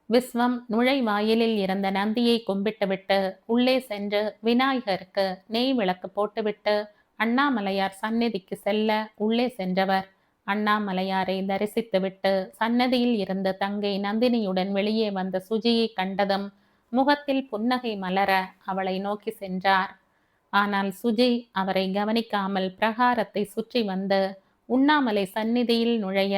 விஸ்வம் நுழைவாயிலில் இருந்த நந்தியை கும்பிட்டுவிட்டு உள்ளே சென்று விநாயகருக்கு நெய் விளக்கு போட்டுவிட்டு அண்ணாமலையார் சந்நிதிக்கு செல்ல உள்ளே சென்றவர் அண்ணாமலையாரை தரிசித்துவிட்டு சன்னதியில் இருந்து தங்கை நந்தினியுடன் வெளியே வந்த சுஜியை கண்டதும் முகத்தில் புன்னகை மலர அவளை நோக்கி சென்றார். ஆனால் சுஜி அவரை கவனிக்காமல் பிரகாரத்தை சுற்றி வந்து உண்ணாமலை சந்நிதியில் நுழைய,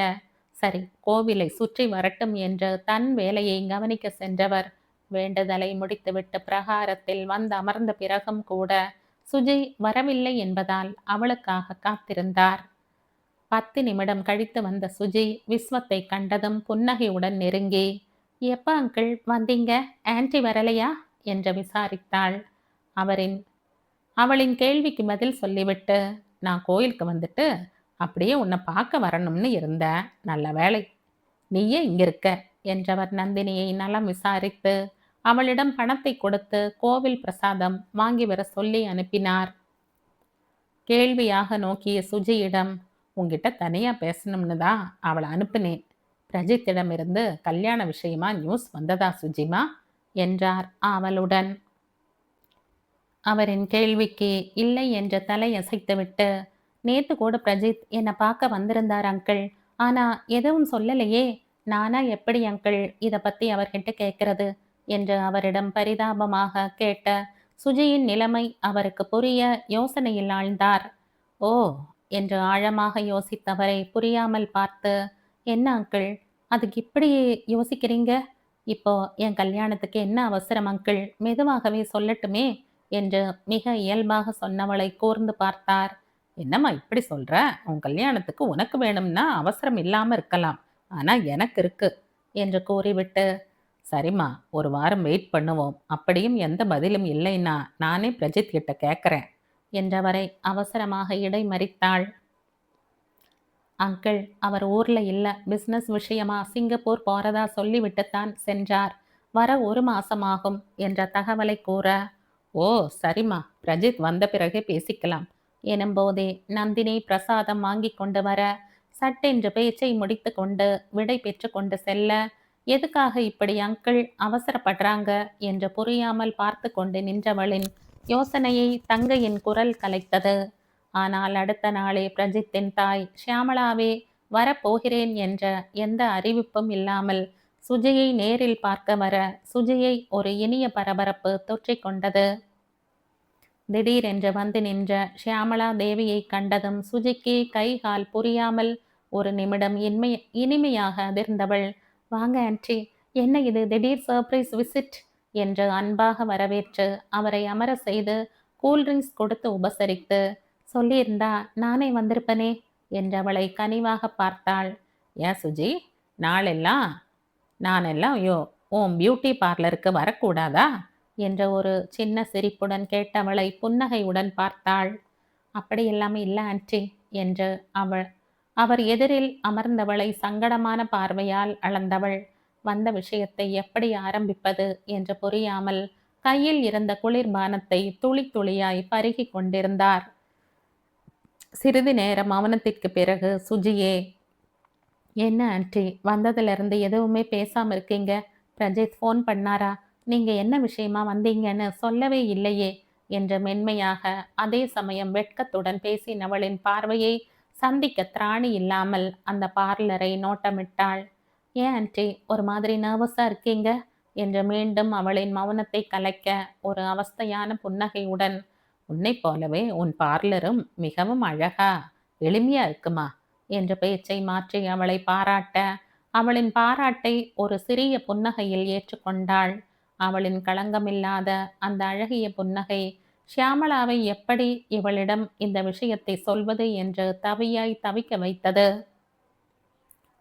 சரி, கோவிலை சுற்றி வரட்டும் என்று தன் வேலையை கவனிக்க சென்றவர் வேண்டுதலை முடித்துவிட்டு பிரகாரத்தில் வந்து அமர்ந்த பிறகும் கூட சுஜி வரவில்லை என்பதால் அவளுக்காக காத்திருந்தார். 10 நிமிடம் கழித்து வந்த சுஜி விஸ்வத்தை கண்டதும் புன்னகையுடன் நெருங்கி, எப்ப அங்கிள் வந்தீங்க, ஆன்டி வரலையா என்று விசாரித்தாள். அவளின் கேள்விக்கு பதில் சொல்லிவிட்டு, நான் கோயிலுக்கு வந்துட்டு அப்படியே உன்னை பார்க்க வரணும்னு இருந்தேன், நல்ல வேலை, நீயே இங்க இருக்க என்றவர் நந்தினியை நலம் விசாரித்து அவளிடம் பணத்தை கொடுத்து கோவில் பிரசாதம் வாங்கி வர சொல்லி அனுப்பினார். கேள்வியாக நோக்கிய சுஜியிடம், உன்கிட்ட தனியா பேசணும்னு தான் அவளை அனுப்புனேன். பிரஜித்திடமிருந்து கல்யாண விஷயமா நியூஸ் வந்ததா சுஜிமா என்றார் ஆவலுடன். அவரின் கேள்விக்கு இல்லை என்ற தலையசைத்துவிட்டு, நேத்து கூட பிரஜித் என்னை பார்க்க வந்திருந்தார் அங்கிள். ஆனா எதுவும் சொல்லலையே. நானா எப்படி அங்கிள் இதை பத்தி அவர்கிட்ட கேட்கறது என்று அவரிடம் பரிதாபமாக கேட்ட சுஜியின் நிலைமை அவருக்கு புரிய யோசனையில் ஆழ்ந்தார். ஓ என்று ஆழமாக யோசித்தவரை புரியாமல் பார்த்து, என்ன அங்கிள் அதுக்கு இப்படி யோசிக்கிறீங்க? இப்போ என் கல்யாணத்துக்கு என்ன அவசரம் அங்கிள்? மெதுவாகவே சொல்லட்டுமே என்று மிக இயல்பாக சொன்னவளை கூர்ந்து பார்த்தார். என்னம்மா இப்படி சொல்ற? உன் கல்யாணத்துக்கு உனக்கு வேணும்னா அவசரம் இல்லாம இருக்கலாம், ஆனா எனக்கு இருக்கு என்று கூறிவிட்டு, சரிம்மா ஒரு வாரம் வெயிட் பண்ணுவோம், அப்படியும் எந்த பதிலும் இல்லைன்னா நானே பிரஜித் கிட்ட கேட்குறேன் என்றவரை அவசரமாக இடைமறித்தாள். அங்கிள் அவர் ஊர்ல இல்ல, பிசினஸ் விஷயமா சிங்கப்பூர் போறதா சொல்லிவிட்டுத்தான் சென்றார். வர 1 மாசமாகும் என்ற தகவலை கூற, ஓ சரிம்மா, பிரஜித் வந்த பிறகே பேசிக்கலாம் எனும்போதே நந்தினி பிரசாதம் வாங்கி கொண்டு வர, சட்டென்று பேச்சை முடித்து கொண்டு விடை பெற்று கொண்டு செல்ல, எதுக்காக இப்படி அங்கிள் அவசரப்படுறாங்க என்று புரியாமல் பார்த்து கொண்டு நின்றவளின் யோசனையை தங்கையின் குரல் கலைத்தது. ஆனால் அடுத்த நாளே பிரஜித்தின் தாய் ஷியாமளாவே வரப்போகிறேன் என்ற எந்த அறிவிப்பும் இல்லாமல் சுஜியை நேரில் பார்க்க வர, சுஜியை ஒரு இனிய பரபரப்பு தொற்றிக்கொண்டது. திடீரென்று வந்து நின்ற ஷியாமளா தேவியை கண்டதும் சுஜிக்கு கை கால் புரியாமல் ஒரு நிமிடம் இனிமையாக அதிர்ந்தவள், வாங்க ஆன்டி, என்ன இது திடீர் சர்ப்ரைஸ் விசிட் என்று அன்பாக வரவேற்று அவரை அமர செய்து கூல்ட்ரிங்க்ஸ் கொடுத்து உபசரித்து, சொல்லியிருந்தா நானே வந்திருப்பனே என்றவளை கனிவாக பார்த்தாள். ஏன் சுஜி, நானெல்லாம் உன் பியூட்டி பார்லருக்கு வரக்கூடாதா என்ற ஒரு சின்ன சிரிப்புடன் கேட்டவளை புன்னகையுடன் பார்த்தாள். அப்படி எல்லாமே இல்லை ஆன்டி என்று அவர் எதிரில் அமர்ந்தவளை சங்கடமான பார்வையால் அளந்தவள். வந்த விஷயத்தை எப்படி ஆரம்பிப்பது என்று புரியாமல் கையில் இருந்த குளிர்பானத்தை துளி துளியாய் பருகி கொண்டிருந்தார். சிறிது நேரம் மௌனத்திற்கு பிறகு சுஜியே, என்ன ஆன்டி வந்ததிலிருந்து எதுவுமே பேசாம இருக்கீங்க? பிரஜித் ஃபோன் பண்ணாரா? நீங்க என்ன விஷயமா வந்தீங்கன்னு சொல்லவே இல்லையே என்று மென்மையாக அதே சமயம் வெட்கத்துடன் பேசினவளின் பார்வையை சந்திக்க திராணி இல்லாமல் அந்த பார்லரை நோட்டமிட்டாள். ஏன் ஆன்டி ஒரு மாதிரி நர்வஸா இருக்கீங்க என்று மீண்டும் அவளின் மௌனத்தை கலைக்க ஒரு அவஸ்தையான புன்னகையுடன், உன்னை போலவே உன் பார்லரும் மிகவும் அழகா எளிமையா இருக்குமா என்ற பேச்சை மாற்றி அவளை பாராட்ட, அவளின் பாராட்டை ஒரு சிறிய புன்னகையில் ஏற்றுக்கொண்டாள். அவளின் களங்கமில்லாத அந்த அழகிய புன்னகை ஷியாமளாவை எப்படி இவளிடம் இந்த விஷயத்தை சொல்வது என்று தவியாய் தவிக்க வைத்தது.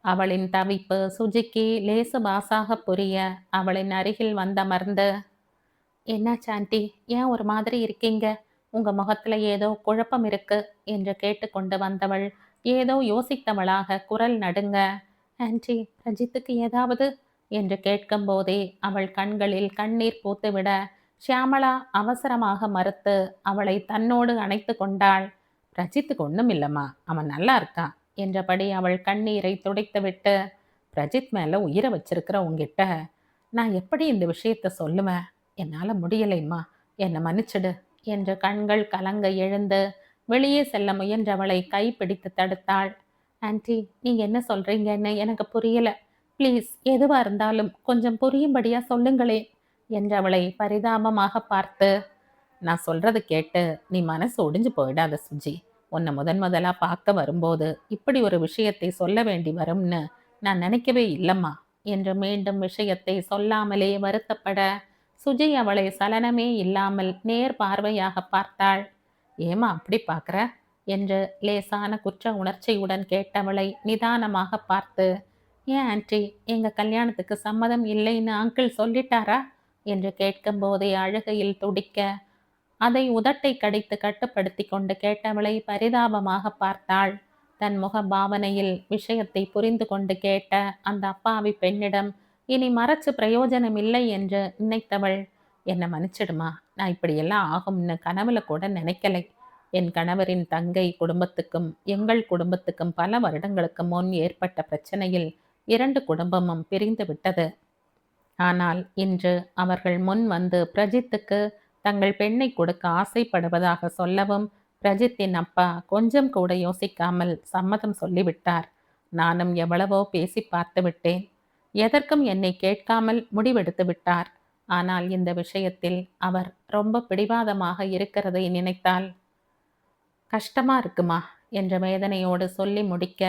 அவளின் தவிப்பு சுஜிக்கு லேசு பாசாக புரிய அவளின் அருகில் வந்தமர்ந்து, என்னாச்சு ஆண்டி, ஏன் ஒரு மாதிரி இருக்கீங்க? உங்க முகத்துல ஏதோ குழப்பம் இருக்கு என்று கேட்டுக்கொண்டு வந்தவள் ஏதோ யோசித்தவளாக குரல் நடுங்க, ஆன்டி பிரஜித்துக்கு ஏதாவது என்று கேட்கும் போதே அவள் கண்களில் கண்ணீர் பூத்துவிட ஷியாமளா அவசரமாக மறுத்து அவளை தன்னோடு அணைத்து கொண்டாள். பிரஜித்துக்கு ஒன்றும் இல்லைம்மா, அவன் நல்லா இருக்கான் என்றபடி அவள் கண்ணீரை துடைத்துவிட்டு, பிரஜித் மேலே உயிரை வச்சிருக்கிற உங்ககிட்ட நான் எப்படி இந்த விஷயத்த சொல்லுவேன்? என்னால் முடியலைம்மா, என்னை மன்னிச்சிடு என்று கண்கள் கலங்க எழுந்து வெளியே செல்ல முயன்றவளை கைப்பிடித்து தடுத்தாள். ஆன்டி நீங்கள் என்ன சொல்கிறீங்கன்னு எனக்கு புரியலை, ப்ளீஸ் எதுவாக இருந்தாலும் கொஞ்சம் புரியும்படியாக சொல்லுங்களே என்றவளை பரிதாபமாக பார்த்து, நான் சொல்கிறது கேட்டு நீ மனசு ஒடிஞ்சு போயிடாத சுஜி. உன்னை முதலாக பார்க்க வரும்போது இப்படி ஒரு விஷயத்தை சொல்ல வேண்டி வரும்னு நான் நினைக்கவே இல்லைம்மா என்று மீண்டும் விஷயத்தை சொல்லாமலே வருத்தப்பட சுஜி அவளை சலனமே இல்லாமல் நேர் பார்வையாக பார்த்தாள். ஏமா அப்படி பார்க்குற என்று லேசான குற்ற உணர்ச்சியுடன் கேட்டவளை நிதானமாக பார்த்து, ஏன் ஆன்டி எங்கள் கல்யாணத்துக்கு சம்மதம் இல்லைன்னு அங்கிள் சொல்லிட்டாரா என்று கேட்கும் போதே அழுகையில் துடிக்க அதை உதட்டை கடித்து கட்டுப்படுத்தி கொண்டு கேட்டவளை பரிதாபமாக பார்த்தாள். தன் முக பாவனையில் விஷயத்தை புரிந்து கொண்டு கேட்ட அந்த அப்பாவி பெண்ணிடம் இனி மறைச்சு பிரயோஜனம் இல்லை என்று நினைத்தவள், என்னை மன்னிச்சிடுமா, நான் இப்படியெல்லாம் ஆகும்னு கனவுல கூட நினைக்கலை. என் கணவரின் தங்கை குடும்பத்துக்கும் எங்கள் குடும்பத்துக்கும் பல வருடங்களுக்கு முன் ஏற்பட்ட பிரச்சனையில் 2 குடும்பமும் பிரிந்து விட்டது. ஆனால் இன்று அவர்கள் முன் வந்து பிரஜித்துக்கு தங்கள் பெண்ணை கொடுக்க ஆசைப்படுவதாக சொல்லவும், பிரஜித்தின் அப்பா கொஞ்சம் கூட யோசிக்காமல் சம்மதம் சொல்லிவிட்டார். நானும் எவ்வளவோ பேசி பார்த்து விட்டேன். எதற்கும் என்னை கேட்காமல் முடிவெடுத்து விட்டார். ஆனால் இந்த விஷயத்தில் அவர் ரொம்ப பிடிவாதமாக இருக்கிறதை நினைத்தால் கஷ்டமா இருக்குமா என்ற வேதனையோடு சொல்லி முடிக்க,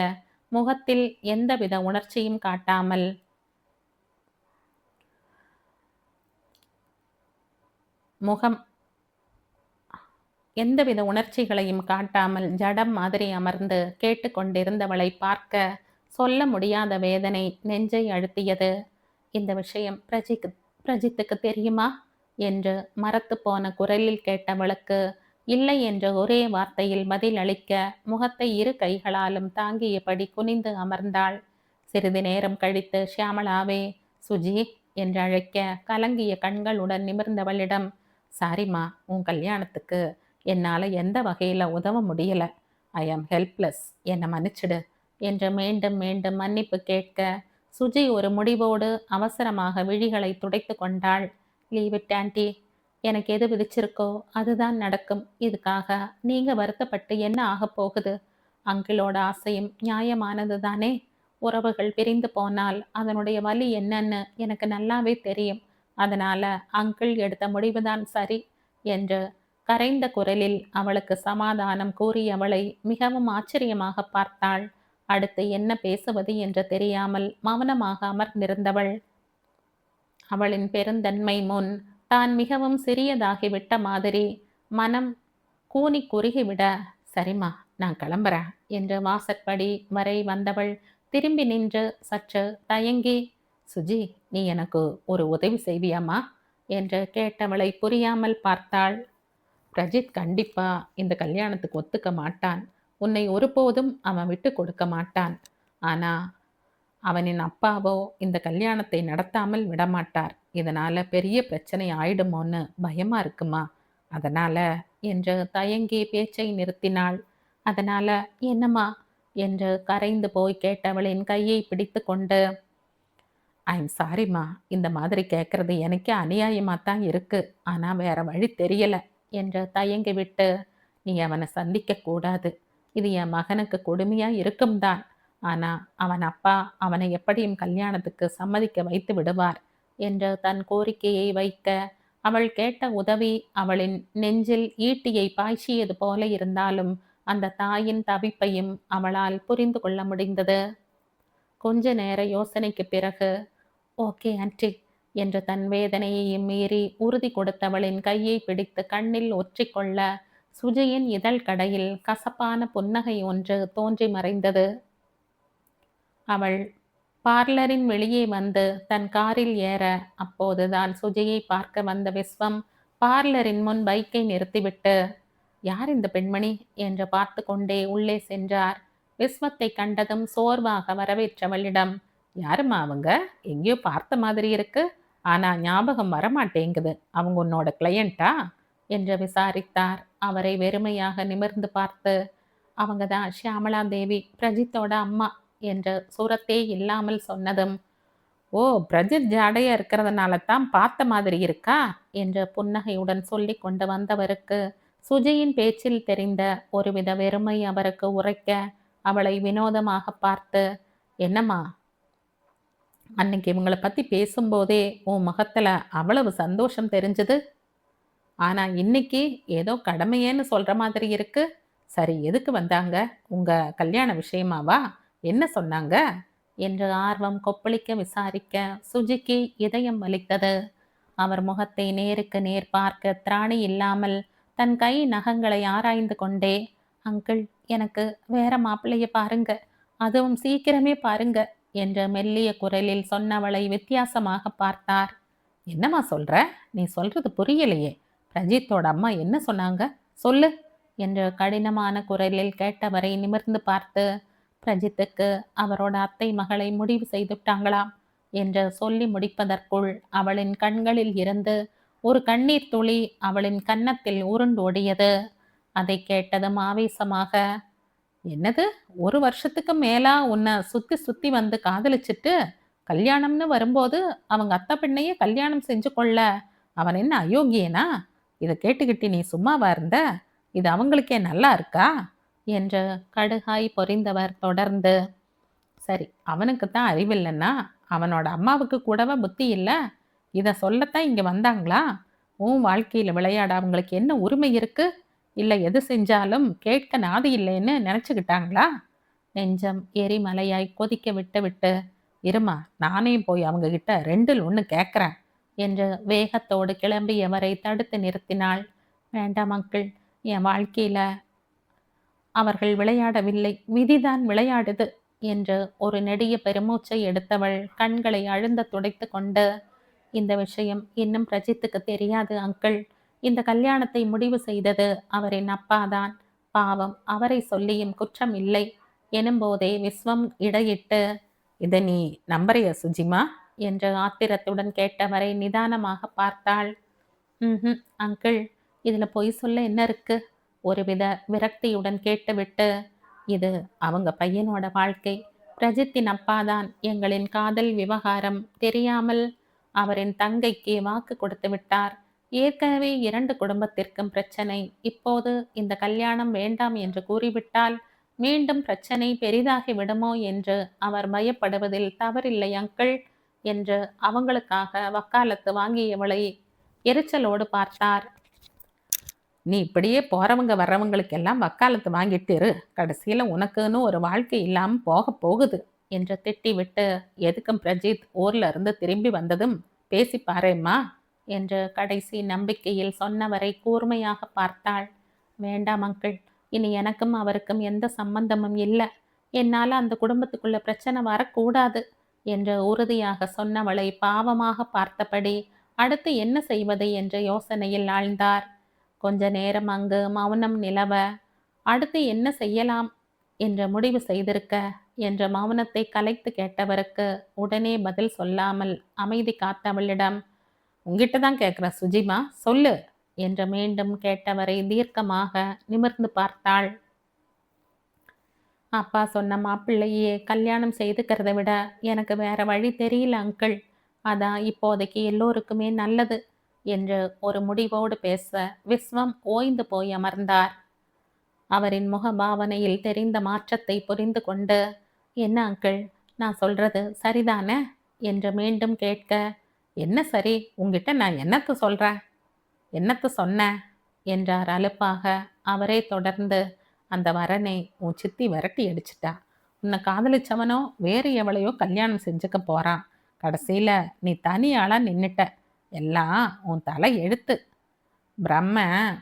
முகத்தில் எந்தவித உணர்ச்சியும் காட்டாமல் முகம் எந்தவித உணர்ச்சிகளையும் காட்டாமல் ஜடம் மாதிரி அமர்ந்து கேட்டுக்கொண்டிருந்தவளை பார்க்க சொல்ல முடியாத வேதனை நெஞ்சை அழுத்தியது. இந்த விஷயம் பிரஜித்துக்கு தெரியுமா என்று மரத்து போன குரலில் கேட்டவளுக்கு இல்லை என்ற ஒரே வார்த்தையில் பதில் அளிக்க முகத்தை 2 கைகளாலும் தாங்கியபடி குனிந்து அமர்ந்தாள். சிறிது நேரம் கழித்து ஷியாமளாவே சுஜி என்று அழைக்க கலங்கிய கண்களுடன் நிமிர்ந்தவளிடம், சாரிம்மா, உன் கல்யாணத்துக்கு என்னால் எந்த வகையில் உதவ முடியல. ஐ ஆம் ஹெல்ப்லெஸ், என்னை மன்னிச்சிடு என்று மீண்டும் மீண்டும் மன்னிப்பு கேட்க, சுஜி ஒரு முடிவோடு அவசரமாக விழிகளை துடைத்து கொண்டாள். லீவ் இட் ஆண்டி, எனக்கு எது விதிச்சிருக்கோ அதுதான் நடக்கும். இதுக்காக நீங்கள் வருத்தப்பட்டு என்ன ஆகப் போகுது? அங்கிளோட ஆசையும் நியாயமானது தானே. உறவுகள் பிரிந்து போனால் அதனுடைய வலி என்னன்னு எனக்கு நல்லாவே தெரியும். அதனால அங்கிள் எடுத்த முடிவுதான் சரி என்று கரைந்த குரலில் அவளுக்கு சமாதானம் கூறியவளை மிகவும் ஆச்சரியமாக பார்த்தாள். அடுத்து என்ன பேசுவது என்று தெரியாமல் மௌனமாக அமர்ந்திருந்தவள் அவளின் பெருந்தன்மை முன் தான் மிகவும் சிறியதாகிவிட்ட மாதிரி மனம் கூனி குறுகிவிட, சரிம்மா, நான் கிளம்புறேன் என்று வாசற்படி வரை வந்தவள் திரும்பி நின்று சற்று தயங்கி, சுஜி, நீ எனக்கு ஒரு உதவி செய்வியாமா என்று கேட்டவளை புரியாமல் பார்த்தாள். பிரஜித் கண்டிப்பா இந்த கல்யாணத்துக்கு ஒத்துக்க மாட்டான். உன்னை ஒருபோதும் அவன் விட்டு கொடுக்க மாட்டான். ஆனா அவனின் அப்பாவோ இந்த கல்யாணத்தை நடத்தாமல் விடமாட்டார். இதனால பெரிய பிரச்சனை ஆயிடுமோன்னு பயமா இருக்குமா, அதனால என்று தயங்கி பேச்சை நிறுத்தினாள். அதனால என்னம்மா என்று கரைந்து போய் கேட்டவளின் கையை பிடித்து கொண்டு, ஐம் சாரிம்மா, இந்த மாதிரி கேட்கறது எனக்கே அநியாயமாக தான் இருக்கு. ஆனால் வேற வழி தெரியல என்று தயங்கி விட்டு, நீ அவனை சந்திக்க கூடாது. இது என் மகனுக்கு கொடுமையாக இருக்கும் தான். ஆனால் அவன் அப்பா அவனை எப்படியும் கல்யாணத்துக்கு சம்மதிக்க வைத்து விடுவார் என்று தன் கோரிக்கையை வைக்க, அவள் கேட்ட உதவி அவளின் நெஞ்சில் ஈட்டியை பாய்ச்சியது போல இருந்தாலும் அந்த தாயின் தவிப்பையும் அவளால் புரிந்து கொள்ள முடிந்தது. கொஞ்ச நேர யோசனைக்கு பிறகு, ஓகே ஆன்டி என்று தன் வேதனையையும் மீறி உறுதி கொடுத்தவளின் கையை பிடித்து கண்ணில் ஒற்றிக்கொள்ள, சுஜியின் இதழ் கடையில் கசப்பான புன்னகை ஒன்று தோன்றி மறைந்தது. அவள் பார்லரின் வெளியே வந்து தன் காரில் ஏற, அப்போதுதான் சுஜியை பார்க்க வந்த விஸ்வம் பார்லரின் முன் பைக்கை நிறுத்திவிட்டு, யார் இந்த பெண்மணி என்று பார்த்து கொண்டே உள்ளே சென்றார். விஸ்வத்தை கண்டதும் சோர்வாக வரவேற்றவளிடம், யாருமா அவங்க, எங்கேயோ பார்த்த மாதிரி இருக்கு, ஆனா ஞாபகம் வரமாட்டேங்குது, அவங்க உன்னோட கிளையண்டா என்று விசாரித்தார். அவரை வெறுமையாக நிமிர்ந்து பார்த்து, அவங்க தான் ஷியாமளா தேவி, பிரஜித்தோட அம்மா என்று சுரத்தே இல்லாமல் சொன்னதும், ஓ, பிரஜித் ஜாடையா இருக்கிறதுனால தான் பார்த்த மாதிரி இருக்கா என்று புன்னகையுடன் சொல்லி கொண்டு வந்தவருக்கு சுஜியின் பேச்சில் தெரிந்த ஒருவித வெறுமை அவருக்கு உரைக்க, அவளை வினோதமாக பார்த்து, என்னம்மா, அன்னைக்கு இவங்களை பற்றி பேசும்போதே உன் முகத்தில் அவ்வளவு சந்தோஷம் தெரிஞ்சது, ஆனால் இன்னைக்கு ஏதோ கடமையேன்னு சொல்கிற மாதிரி இருக்கு. சரி, எதுக்கு வந்தாங்க? உங்கள் கல்யாண விஷயமாவா? என்ன சொன்னாங்க என்று ஆர்வம் கொப்பளிக்க விசாரிக்க சுஜிக்கு இதயம் வலித்தது. அவர் முகத்தை நேருக்கு நேர் பார்க்க திராணி இல்லாமல் தன் கை நகங்களை ஆராய்ந்து கொண்டே, அங்கிள், எனக்கு வேற மாப்பிள்ளைய பாருங்க, அதுவும் சீக்கிரமே பாருங்க என்று மெல்லிய குரலில் சொன்னவளை வித்தியாசமாக பார்த்தார். என்னம்மா சொல்ற? நீ சொல்றது புரியலையே. பிரஜித்தோட அம்மா என்ன சொன்னாங்க, சொல்லு என்று கடினமான குரலில் கேட்டவரை நிமிர்ந்து பார்த்து, பிரஜித்துக்கு அவரோட அத்தை மகளை முடிவு செய்துட்டாங்களாம். என்று சொல்லி முடிப்பதற்குள் அவளின் கண்களில் இருந்து ஒரு கண்ணீர் துளி அவளின் கன்னத்தில் உருண்டோடியது. அதை கேட்டதும் ஆவேசமாக, என்னது, 1 வருஷத்துக்கு மேலா உன்னை சுத்தி சுத்தி வந்து காதலிச்சிட்டு கல்யாணம்னு வரும்போது அவங்க அத்தை பெண்ணையே கல்யாணம் செஞ்சு கொள்ள அவன் என்ன அயோக்கியனா? இதை கேட்டுக்கிட்டு நீ சும்மாவா இருந்த? இது அவங்களுக்கே நல்லா இருக்கா? என்று கடுகாய் பொறிந்தவர் தொடர்ந்து, சரி, அவனுக்கு தான் அறிவில்லைன்னா அவனோட அம்மாவுக்கு கூடவா புத்தி இல்லை? இதை சொல்லத்தான் இங்கே வந்தாங்களா? உன் வாழ்க்கையில் விளையாட அவங்களுக்கு என்ன உரிமை இருக்கு? இல்லை எது செஞ்சாலும் கேட்க நாதி இல்லைன்னு நினச்சிக்கிட்டாங்களா? நெஞ்சம் எரிமலையாய் கொதிக்க விட்டு விட்டு, இருமா, நானே போய் அவங்க கிட்ட 2ல் 1 கேட்குறேன் என்று வேகத்தோடு கிளம்பியவரை தடுத்து நிறுத்தினாள். வேண்டாம் அங்கிள், என் வாழ்க்கையில அவர்கள் விளையாடவில்லை, விதிதான் விளையாடுது என்று ஒரு நெடிய பெருமூச்சை எடுத்தவள் கண்களை அழுந்த துடைத்து கொண்டு, இந்த விஷயம் இன்னும் பிரஜித்துக்கு தெரியாது அங்கிள். இந்த கல்யாணத்தை முடிவு செய்தது அவரின் அப்பாதான். பாவம், அவரை சொல்லியும் குற்றம் இல்லை எனும்போதே விஸ்வம் இடையிட்டு, இதை நீ நம்புறிய சுஜிமா என்று ஆத்திரத்துடன் கேட்டவரை நிதானமாக பார்த்தாள். ம், அங்கிள், இதுல பொய் சொல்ல என்ன இருக்கு? ஒருவித விரக்தியுடன் கேட்டுவிட்டு, இது அவங்க பையனோட வாழ்க்கை. பிரஜித்தின் அப்பாதான் எங்களின் காதல் விவகாரம் தெரியாமல் அவரின் தங்கைக்கு வாக்கு கொடுத்து விட்டார். ஏற்கனவே 2 குடும்பத்திற்கும் பிரச்சனை. இப்போது இந்த கல்யாணம் வேண்டாம் என்று கூறிவிட்டால் மீண்டும் பிரச்சனை பெரிதாகி விடுமோ என்று அவர் பயப்படுவதில் தவறில்லை அங்கிள் என்று அவங்களுக்காக வக்காலத்து வாங்கியவளை எரிச்சலோடு பார்த்தார். நீ இப்படியே போறவங்க வர்றவங்களுக்கெல்லாம் வக்காலத்து வாங்கிட்டு இரு, கடைசியில் உனக்குன்னு ஒரு வாழ்க்கை இல்லாமல் போக போகுது என்று திட்டிவிட்டு, எதுக்கும் பிரஜித் ஊர்ல இருந்து திரும்பி வந்ததும் பேசி பாரேம்மா என்று கடைசி நம்பிக்கையில் சொன்னவரை கூர்மையாக பார்த்தாள். வேண்டாம் அங்கிள், இனி எனக்கும் அவருக்கும் எந்த சம்பந்தமும் இல்லை. என்னால் அந்த குடும்பத்துக்குள்ள பிரச்சனை வரக்கூடாது என்று உறுதியாக சொன்னவளை பாவமாக பார்த்தபடி அடுத்து என்ன செய்வது என்ற யோசனையில் ஆழ்ந்தார். கொஞ்ச நேரம் அங்கு மௌனம் நிலவ, அடுத்து என்ன செய்யலாம் என்று முடிவு செய்திருக்க என்ற மௌனத்தை கலைத்து கேட்டவருக்கு உடனே பதில் சொல்லாமல் அமைதி காத்தவளிடம், உங்ககிட்ட தான் கேட்குறேன் சுஜிமா, சொல்லு என்று மீண்டும் கேட்டவரை தீர்க்கமாக நிமிர்ந்து பார்த்தாள். அப்பா சொன்ன மாப்பிள்ளையே கல்யாணம் செய்துக்கிறத விட எனக்கு வேற வழி தெரியல அங்கிள். அதான் இப்போதைக்கு எல்லோருக்குமே நல்லது என்று ஒரு முடிவோடு பேச விஸ்வம் ஓய்ந்து போய் அமர்ந்தார். அவரின் முகபாவனையில் தெரிந்த மாற்றத்தை புரிந்து கொண்டு, என்ன அங்கிள், நான் சொல்றது சரிதானே என்று மீண்டும் கேட்க, என்ன சரி, உங்ககிட்ட நான் என்னத்த சொல்கிறேன், என்னத்த சொன்னேன் என்றார் அலுப்பாக. அவரே தொடர்ந்து, அந்த வரனை உன் சித்தி விரட்டி அடிச்சிட்டா. உன்னை காதலிச்சவனோ வேறு எவளையோ கல்யாணம் செஞ்சுக்க போகிறான். கடைசியில் நீ தனியாளாக நின்றுட்ட. எல்லாம் உன் தலை எழுத்து. பிரம்ம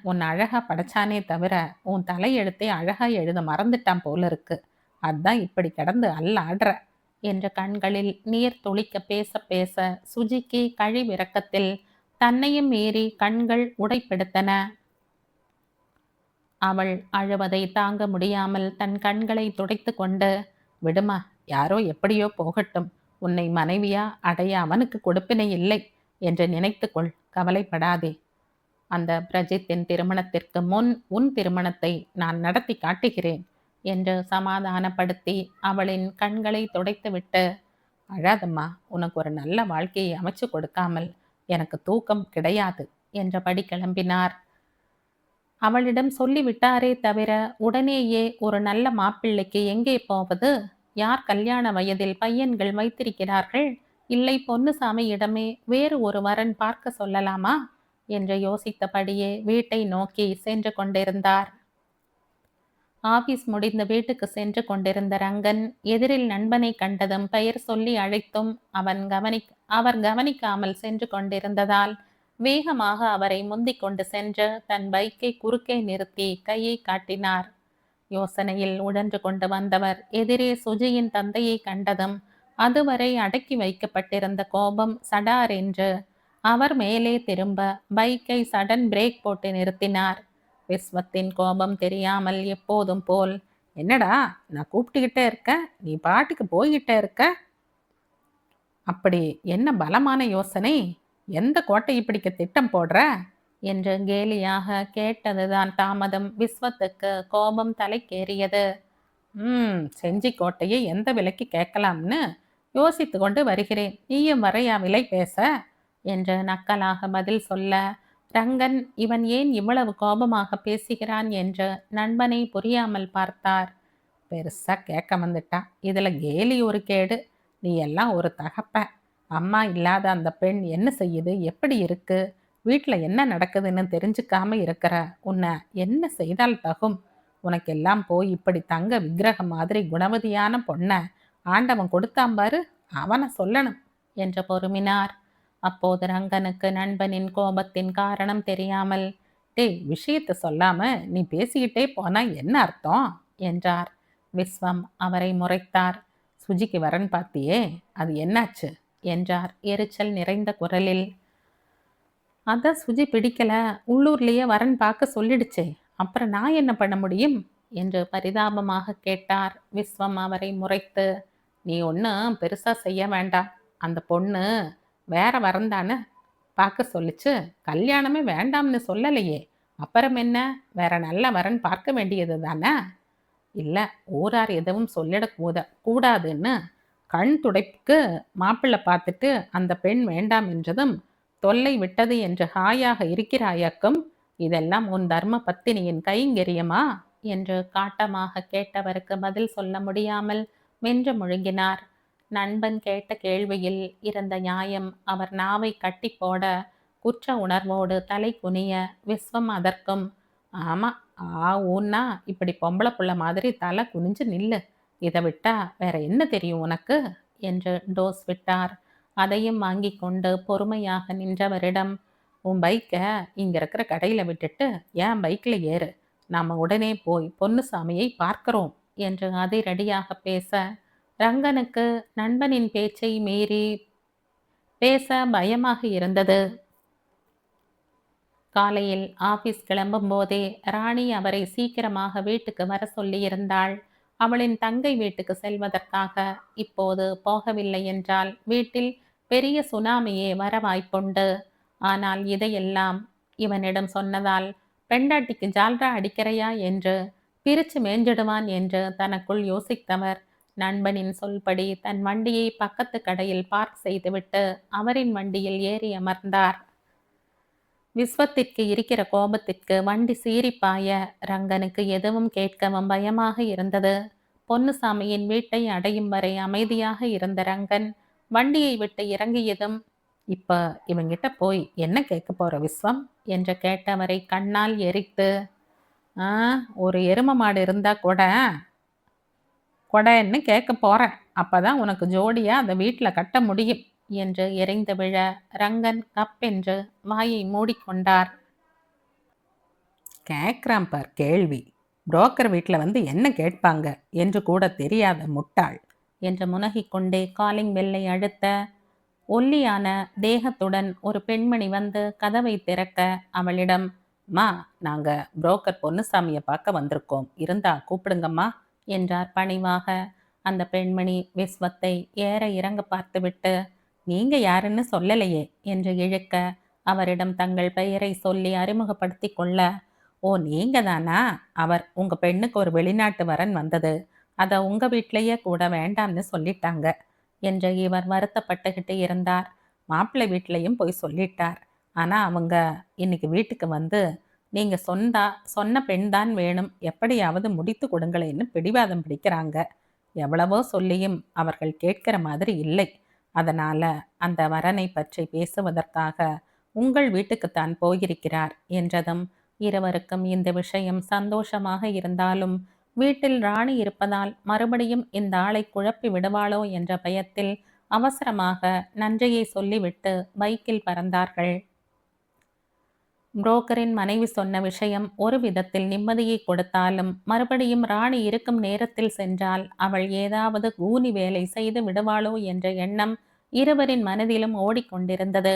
உன் அழகாக படைச்சானே தவிர உன் தலை எழுத்தே அழகாக எழுத மறந்துட்டான் போல இருக்கு. அதான் இப்படி கிடந்து அல்லாடுற என்ற கண்களில் நீர் துளிக்க பேச பேச சுஜிக்கு கழிவிறக்கத்தில் தன்னையும் மீறி கண்கள் உடைப்பெடுத்தன. அவள் அழுவதை தாங்க முடியாமல் தன் கண்களை துடைத்து கொண்டு, விடுமா, யாரோ எப்படியோ போகட்டும், உன்னை மனைவியா அடைய அவனுக்கு கொடுப்பினை இல்லை என்று நினைத்துக்கொள், கவலைப்படாதே. அந்த பிரஜித்தின் திருமணத்திற்கு முன் உன் திருமணத்தை நான் நடத்தி காட்டுகிறேன் என்று சமாதானப்படுத்தி அவளின் கண்களை துடைத்துவிட்டு, அழாதம்மா, உனக்கு ஒரு நல்ல வாழ்க்கையை அமைச்சு கொடுக்காமல் எனக்கு தூக்கம் கிடையாது என்றபடி கிளம்பினார். அவளிடம் சொல்லிவிட்டாரே தவிர உடனேயே ஒரு நல்ல மாப்பிள்ளைக்கு எங்கே போவது? யார் கல்யாண வயதில் பையன்கள் வைத்திருக்கிறார்கள்? இல்லை பொன்னுசாமியிடமே வேறு ஒரு வரன் பார்க்க சொல்லலாமா என்று யோசித்தபடியே வீட்டை நோக்கி சென்று கொண்டிருந்தார். ஆபீஸ் முடிந்து வீட்டுக்கு சென்று கொண்டிருந்த ரங்கன் எதிரில் நண்பனை கண்டதும் பெயர் சொல்லி அழைத்தும் அவர் கவனிக்காமல் சென்று கொண்டிருந்ததால் வேகமாக அவரை முந்திக் கொண்டு சென்று தன் பைக்கை குறுக்கே நிறுத்தி கையை காட்டினார். யோசனையில் உழன்று கொண்டு வந்தவர் எதிரே சுஜியின் தந்தையை கண்டதும் அதுவரை அடக்கி வைக்கப்பட்டிருந்த கோபம் சடார் என்று அவர் மேலே திரும்ப பைக்கை சடன் பிரேக் போட்டு நிறுத்தினார். விஸ்வத்தின் கோபம் தெரியாமல் எப்போதும் போல், என்னடா, நான் கூப்பிட்டுக்கிட்டே இருக்க, நீ பாட்டுக்கு போய்கிட்டே இருக்க. அப்படி என்ன பலமான யோசனை? எந்த கோட்டையை பிடிக்க திட்டம் போடுற? என்று கேலியாக கேட்டதுதான் தாமதம். விஸ்வத்துக்கு கோபம் தலைக்கேறியது. செஞ்சி கோட்டையை எந்த விலைக்கு கேட்கலாம்னு யோசித்து கொண்டு வருகிறேன். நீயும் வரையா விலை பேச? என்று நக்கலாக பதில் சொல்ல, ரங்கன் இவன் ஏன் இவ்வளவு கோபமாக பேசுகிறான் என்று நண்பனை புரியாமல் பார்த்தார். பெருசா கேட்க வந்துட்டான். இதுல கேலி ஒரு கேடு. நீ எல்லாம் ஒரு தகப்ப. அம்மா இல்லாத அந்த பெண் என்ன செய்யுது, எப்படி இருக்கு, வீட்டுல என்ன நடக்குதுன்னு தெரிஞ்சுக்காம இருக்கிற உன்னை என்ன செய்தால் தகும்? உனக்கெல்லாம் போய் இப்படி தங்க விக்கிரகம் மாதிரி குணவதியான பொண்ண ஆண்டவன் கொடுத்தாம்பாரு, அவனை சொல்லணும் என்று பொறுமினார். அப்போது ரங்கனுக்கு நண்பனின் கோபத்தின் காரணம் தெரியாமல், டேய், விஷயத்தை சொல்லாம நீ பேசிக்கிட்டே போனா என்ன அர்த்தம் என்றார். விஸ்வம் அவரை முறைத்தார். சுஜிக்கு வரன் பார்த்தியே, அது என்னாச்சு என்றார் எரிச்சல் நிறைந்த குரலில். அதான் சுஜி பிடிக்கல, உள்ளூர்லேயே வரன் பார்க்க சொல்லிடுச்சே, அப்புறம் நான் என்ன பண்ண முடியும் என்று பரிதாபமாக கேட்டார். விஸ்வம் அவரை முறைத்து, நீ ஒன்றும் பெருசா செய்ய வேண்டாம். அந்த பொண்ணு வேற வரந்தானே பார்க்க சொல்லிச்சு, கல்யாணமே வேண்டாம்னு சொல்லலையே, அப்புறம் என்ன, வேற நல்ல வரன் பார்க்க வேண்டியது தானே? இல்லை, ஊரார் எதுவும் கூடாதுன்னு கண் துடைப்புக்கு மாப்பிள்ளை பார்த்துட்டு அந்த பெண் வேண்டாம் என்றதும் தொல்லை விட்டது என்று ஹாயாக இருக்கிறாயாக்கும். இதெல்லாம் உன் தர்ம பத்தினியின் கைங்கரியமா என்று காட்டமாக கேட்டவருக்கு பதில் சொல்ல முடியாமல் மென்று முழுங்கினார். நண்பன் கேட்ட கேள்வியில் இருந்த நியாயம் அவர் நாவை கட்டி போட, குற்ற உணர்வோடு தலை குனிய, விஸ்வம் அதற்கும், ஆமா, ஊன்னா இப்படி பொம்பளை புள்ள மாதிரி தலை குனிஞ்சு நில்லு, இதை விட்டா வேற என்ன தெரியும் உனக்கு என்று டோஸ் விட்டார். அதையும் வாங்கி கொண்டு பொறுமையாக நின்றவரிடம், உன் பைக்கை இங்க இருக்கிற கடையில விட்டுட்டு ஏன் பைக்ல ஏறு, நாம உடனே போய் பொன்னுசாமியை பார்க்கிறோம் என்று அதிரடியாக பேச, ரங்கனுக்கு நண்பனின் பேச்சை மீறி பேச பயமாக இருந்தது. காலையில் ஆபீஸ் கிளம்பும் போதே ராணி அவரை சீக்கிரமாக வீட்டுக்கு வர சொல்லியிருந்தாள். அவளின் தங்கை வீட்டுக்கு செல்வதற்காக. இப்போது போகவில்லை என்றால் வீட்டில் பெரிய சுனாமியே வர வாய்ப்புண்டு. ஆனால் இதையெல்லாம் இவனிடம் சொன்னதால் பெண்டாட்டிக்கு ஜால்ரா அடிக்கிறையா என்று பிரிச்சு மேஞ்சிடுவான் என்று தனக்குள் யோசித்தவர் நண்பனின் சொல்படி தன் வண்டியை பக்கத்து கடையில் பார்க் செய்துவிட்டு அவரின் வண்டியில் ஏறி அமர்ந்தார். விஸ்வத்திற்கு இருக்கிற கோபத்திற்கு வண்டி சீரிப்பாய ரங்கனுக்கு எதுவும் கேட்கவும் பயமாக இருந்தது. பொன்னுசாமியின் வீட்டை அடையும் வரை அமைதியாக இருந்த ரங்கன் வண்டியை விட்டு இறங்கியதும், இப்ப இவங்கிட்ட போய் என்ன கேட்க போற விஸ்வம் என்று கேட்டவரை கண்ணால் எரித்து, ஒரு எரும மாடு இருந்தா கொடைன்னு கேட்க போறேன், அப்பதான் உனக்கு ஜோடியா அந்த வீட்டில் கட்ட முடியும் என்று எரிந்து விழ ரங்கன் கப்பென்று வாயை மூடிக்கொண்டார். கேட்குறான் பார் கேள்வி, புரோக்கர் வீட்டில் வந்து என்ன கேட்பாங்க என்று கூட தெரியாத முட்டாள் என்று முனகிக்கொண்டே காலிங் பெல்லை அழுத்த, ஒல்லியான தேகத்துடன் ஒரு பெண்மணி வந்து கதவை திறக்க அவளிடம், மா, நாங்க புரோக்கர் பொன்னுசாமியை பார்க்க வந்திருக்கோம், இருந்தா கூப்பிடுங்கம்மா என்றார் பணிவாக. அந்த பெண்மணி விஸ்வத்தை ஏற இறங்க பார்த்துவிட்டு, நீங்க யாருன்னு சொல்லலையே என்று இழுக்க, அவரிடம் தங்கள் பெயரை சொல்லி அறிமுகப்படுத்தி கொள்ள, ஓ நீங்க தானா, அவர் உங்க பெண்ணுக்கு ஒரு வெளிநாட்டு வரன் வந்தது, அதை உங்க வீட்டிலேயே கூட வேண்டாம்னு சொல்லிட்டாங்க என்று இவர் வருத்தப்பட்டுக்கிட்டு இருந்தார். மாப்பிள்ளை வீட்லையும் போய் சொல்லிட்டார். ஆனா அவங்க இன்னைக்கு வீட்டுக்கு வந்து, நீங்க சொன்ன பெண் தான் வேணும், எப்படியாவது முடித்து கொடுங்களேன்னு பிடிவாதம் பிடிக்கிறாங்க. எவ்வளவோ சொல்லியும் அவர்கள் கேட்கிற மாதிரி இல்லை. அதனால அந்த வரனை பற்றி பேசுவதற்காக உங்கள் வீட்டுக்குத்தான் போயிருக்கிறார் என்றதும் இருவருக்கும் இந்த விஷயம் சந்தோஷமாக இருந்தாலும் வீட்டில் ராணி இருப்பதால் மறுபடியும் இந்த ஆளை குழப்பி விடுவாளோ என்ற பயத்தில் அவசரமாக நன்றியை சொல்லிவிட்டு பைக்கில் பறந்தார்கள். புரோக்கரின் மனைவி சொன்ன விஷயம் ஒரு விதத்தில் நிம்மதியை கொடுத்தாலும் மறுபடியும் ராணி இருக்கும் நேரத்தில் சென்றால் அவள் ஏதாவது கூனி வேலை செய்து விடுவாளோ என்ற எண்ணம் இருவரின் மனதிலும் ஓடிக்கொண்டிருந்தது.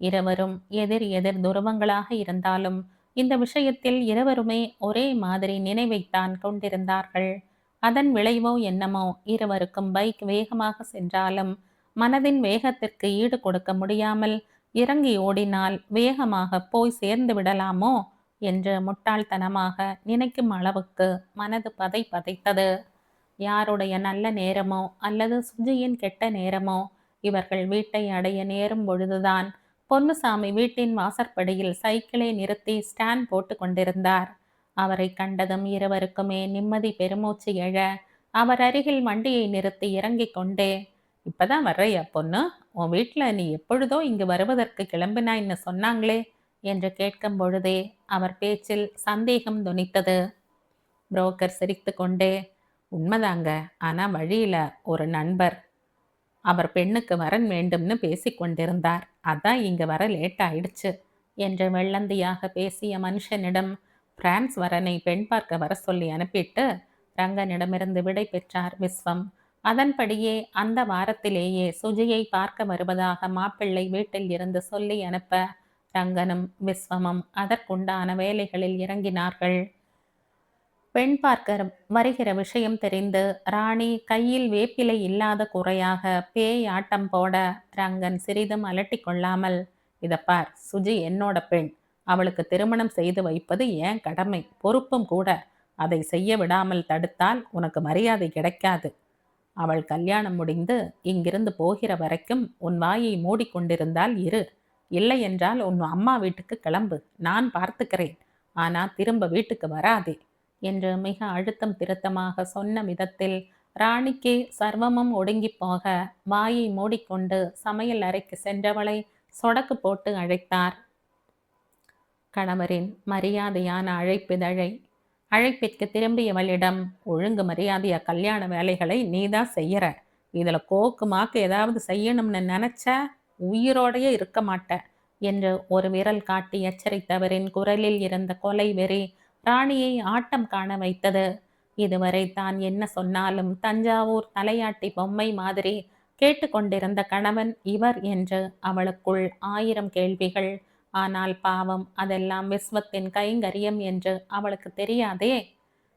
இருவரும் எதிர் எதிர் துருவங்களாக இருந்தாலும் இந்த விஷயத்தில் இருவருமே ஒரே மாதிரி நினைவைத்தான் கொண்டிருந்தார்கள். அதன் விளைவோ என்னமோ இருவருக்கும் பைக் வேகமாக சென்றாலும் மனதின் வேகத்திற்கு ஈடு கொடுக்க முடியாமல் இறங்கி ஓடினால் வேகமாக போய் சேர்ந்து விடலாமோ என்று முட்டாள்தனமாக நினைக்கும் அளவுக்கு மனது பதைத்தது. யாருடைய நல்ல நேரமோ அல்லது சுஜியின் கெட்ட நேரமோ இவர்கள் வீட்டை அடைய நேரும் பொழுதுதான் பொன்னுசாமி வீட்டின் வாசற்படியில் சைக்கிளை நிறுத்தி ஸ்டாண்ட் போட்டு கொண்டிருந்தார். அவரை கண்டதும் இருவருக்குமே நிம்மதி பெருமூச்சு எழ அவர் அருகில் வண்டியை நிறுத்தி இறங்கிக் கொண்டே, இப்பதான் வர்றையா பொண்ணு? உன் வீட்டில் நீ எப்பொழுதோ இங்கு வருவதற்கு கிளம்பினாய்ன்னு சொன்னாங்களே என்று கேட்கும் பொழுதே அவர் பேச்சில் சந்தேகம் தொனித்தது. புரோக்கர் சிரித்து கொண்டே, உண்மைதாங்க, ஆனால் வழியில் ஒரு நண்பர் அவர் பெண்ணுக்கு வரன் வேண்டும்னு பேசி கொண்டிருந்தார், அதான் இங்கே வர லேட் ஆயிடுச்சு என்று வெள்ளந்தியாக பேசிய மனுஷனிடம் பிரான்ஸ் வரனை பெண் பார்க்க வர சொல்லி அனுப்பிட்டு ரங்கனிடமிருந்து விடை பெற்றார் விஸ்வம். அதன்படியே அந்த வாரத்திலேயே சுஜியை பார்க்க வருவதாக மாப்பிள்ளை வீட்டில் இருந்து சொல்லி அனுப்ப ரங்கனும் விஸ்வமும் அதற்குண்டான வேலைகளில் இறங்கினார்கள். பெண் பார்க்க வருகிற விஷயம் தெரிந்து ராணி கையில் வேப்பிலை இல்லாத குறையாக பேய் ஆட்டம் போட ரங்கன் சிறிதும் அலட்டி கொள்ளாமல், இதப்பார், சுஜி என்னோட பெண், அவளுக்கு திருமணம் செய்து வைப்பது ஏன் கடமை, பொறுப்பும் கூட. அதை செய்ய விடாமல் தடுத்தால் உனக்கு மரியாதை கிடைக்காது. அவள் கல்யாணம் முடிந்து இங்கிருந்து போகிற வரைக்கும் உன் வாயை மூடிக்கொண்டிருந்தால் இரு, இல்லை என்றால் உன் அம்மா வீட்டுக்கு கிளம்பு, நான் பார்த்துக்கிறேன், ஆனால் திரும்ப வீட்டுக்கு வராதே என்று மிக அழுத்தம் திருத்தமாக சொன்ன விதத்தில் ராணிக்கு சர்வமும் ஒடுங்கி போக வாயை மூடிக்கொண்டு சமையல் அறைக்கு சென்றவளை சொடக்கு போட்டு அழைத்தார். கணவரின் மரியாதையான அழைப்பிற்கு திரும்பியவளிடம், ஒழுங்கு மரியாதையா கல்யாண வேலைகளை நீதான் செய்யற, இதுல கோக்கு மாக்கு ஏதாவது செய்யணும்னு நினைச்ச உயிரோடையே இருக்க மாட்ட என்று ஒரு விரல் காட்டி எச்சரித்தவரின் குரலில் இருந்த கொலை வெறி ராணியை ஆட்டம் காண வைத்தது. இதுவரை தான் என்ன சொன்னாலும் தஞ்சாவூர் தலையாட்டி பொம்மை மாதிரி கேட்டுக்கொண்டிருந்த கணவன் இவர் என்று அவளுக்குள் 1000 கேள்விகள். ஆனால் பாவம், அதெல்லாம் விஸ்வத்தின் கைங்கரியம் என்று அவளுக்கு தெரியாதே.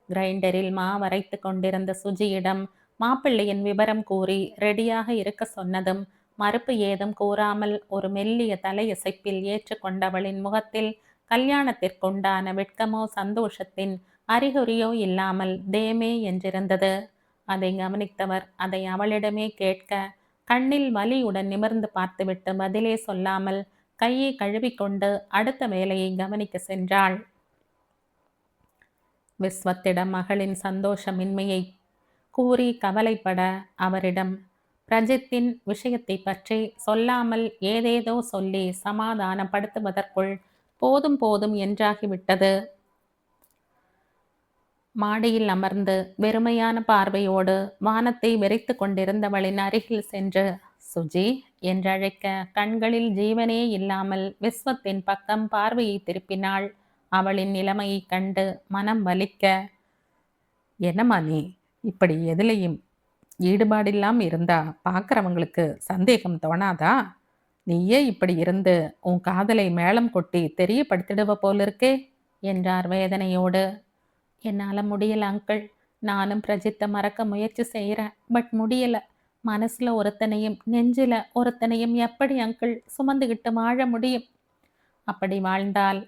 கிரைண்டரில் மாவரைத்து கொண்டிருந்த சுஜியிடம் மாப்பிள்ளையின் விவரம் கூறி ரெடியாக இருக்க சொன்னதும் மறுப்பு ஏதும் கூறாமல் ஒரு மெல்லிய தலையசைப்பில் ஏற்றுக்கொண்டவளின் முகத்தில் கல்யாணத்திற்குண்டான வெட்கமோ சந்தோஷத்தின் அறிகுறியோ இல்லாமல் தேமே என்றிருந்தது. அதை கவனித்தவர் அதை அவளிடமே கேட்க கண்ணில் வலியுடன் நிமிர்ந்து பார்த்துவிட்டு பதிலே சொல்லாமல் கையை கழுவிக்கொண்டு அடுத்த வேலையை கவனிக்க சென்றாள். விஸ்வத்திடம் மகளின் சந்தோஷமின்மையை கூறி கவலைப்பட அவரிடம் பிரஜித்தின் விஷயத்தை பற்றி சொல்லாமல் ஏதேதோ சொல்லி சமாதானப்படுத்துவதற்குள் போதும் போதும் என்றாகிவிட்டது. மாடியில் அமர்ந்து வெறுமையான பார்வையோடு வானத்தை வெறித்து கொண்டிருந்தவளின் அருகில் சென்று சுஜி என்றழைக்க கண்களில் ஜீவனே இல்லாமல் விஸ்வத்தின் பக்கம் பார்வையை திருப்பினாள். அவளின் நிலைமையை கண்டு மனம் வலிக்க, என்னம்மா நீ இப்படி எதிலையும் ஈடுபாடில்லாமல் இருந்தா பார்க்குறவங்களுக்கு சந்தேகம் தோணாதா? நீயே இப்படி இருந்து உன் காதலை மேளம் கொட்டி தெரியப்படுத்திடுவ போலிருக்கே என்றார் வேதனையோடு. என்னால் முடியல அங்கிள், நானும் பிரஜித்தை மறக்க முயற்சி செய்கிறேன், பட் முடியலை. மனசில் ஒருத்தனையும் நெஞ்சில் ஒருத்தனையும் எப்படி அங்கிள் சுமந்துக்கிட்டு வாழ முடியும்? அப்படி வாழ்ந்தால்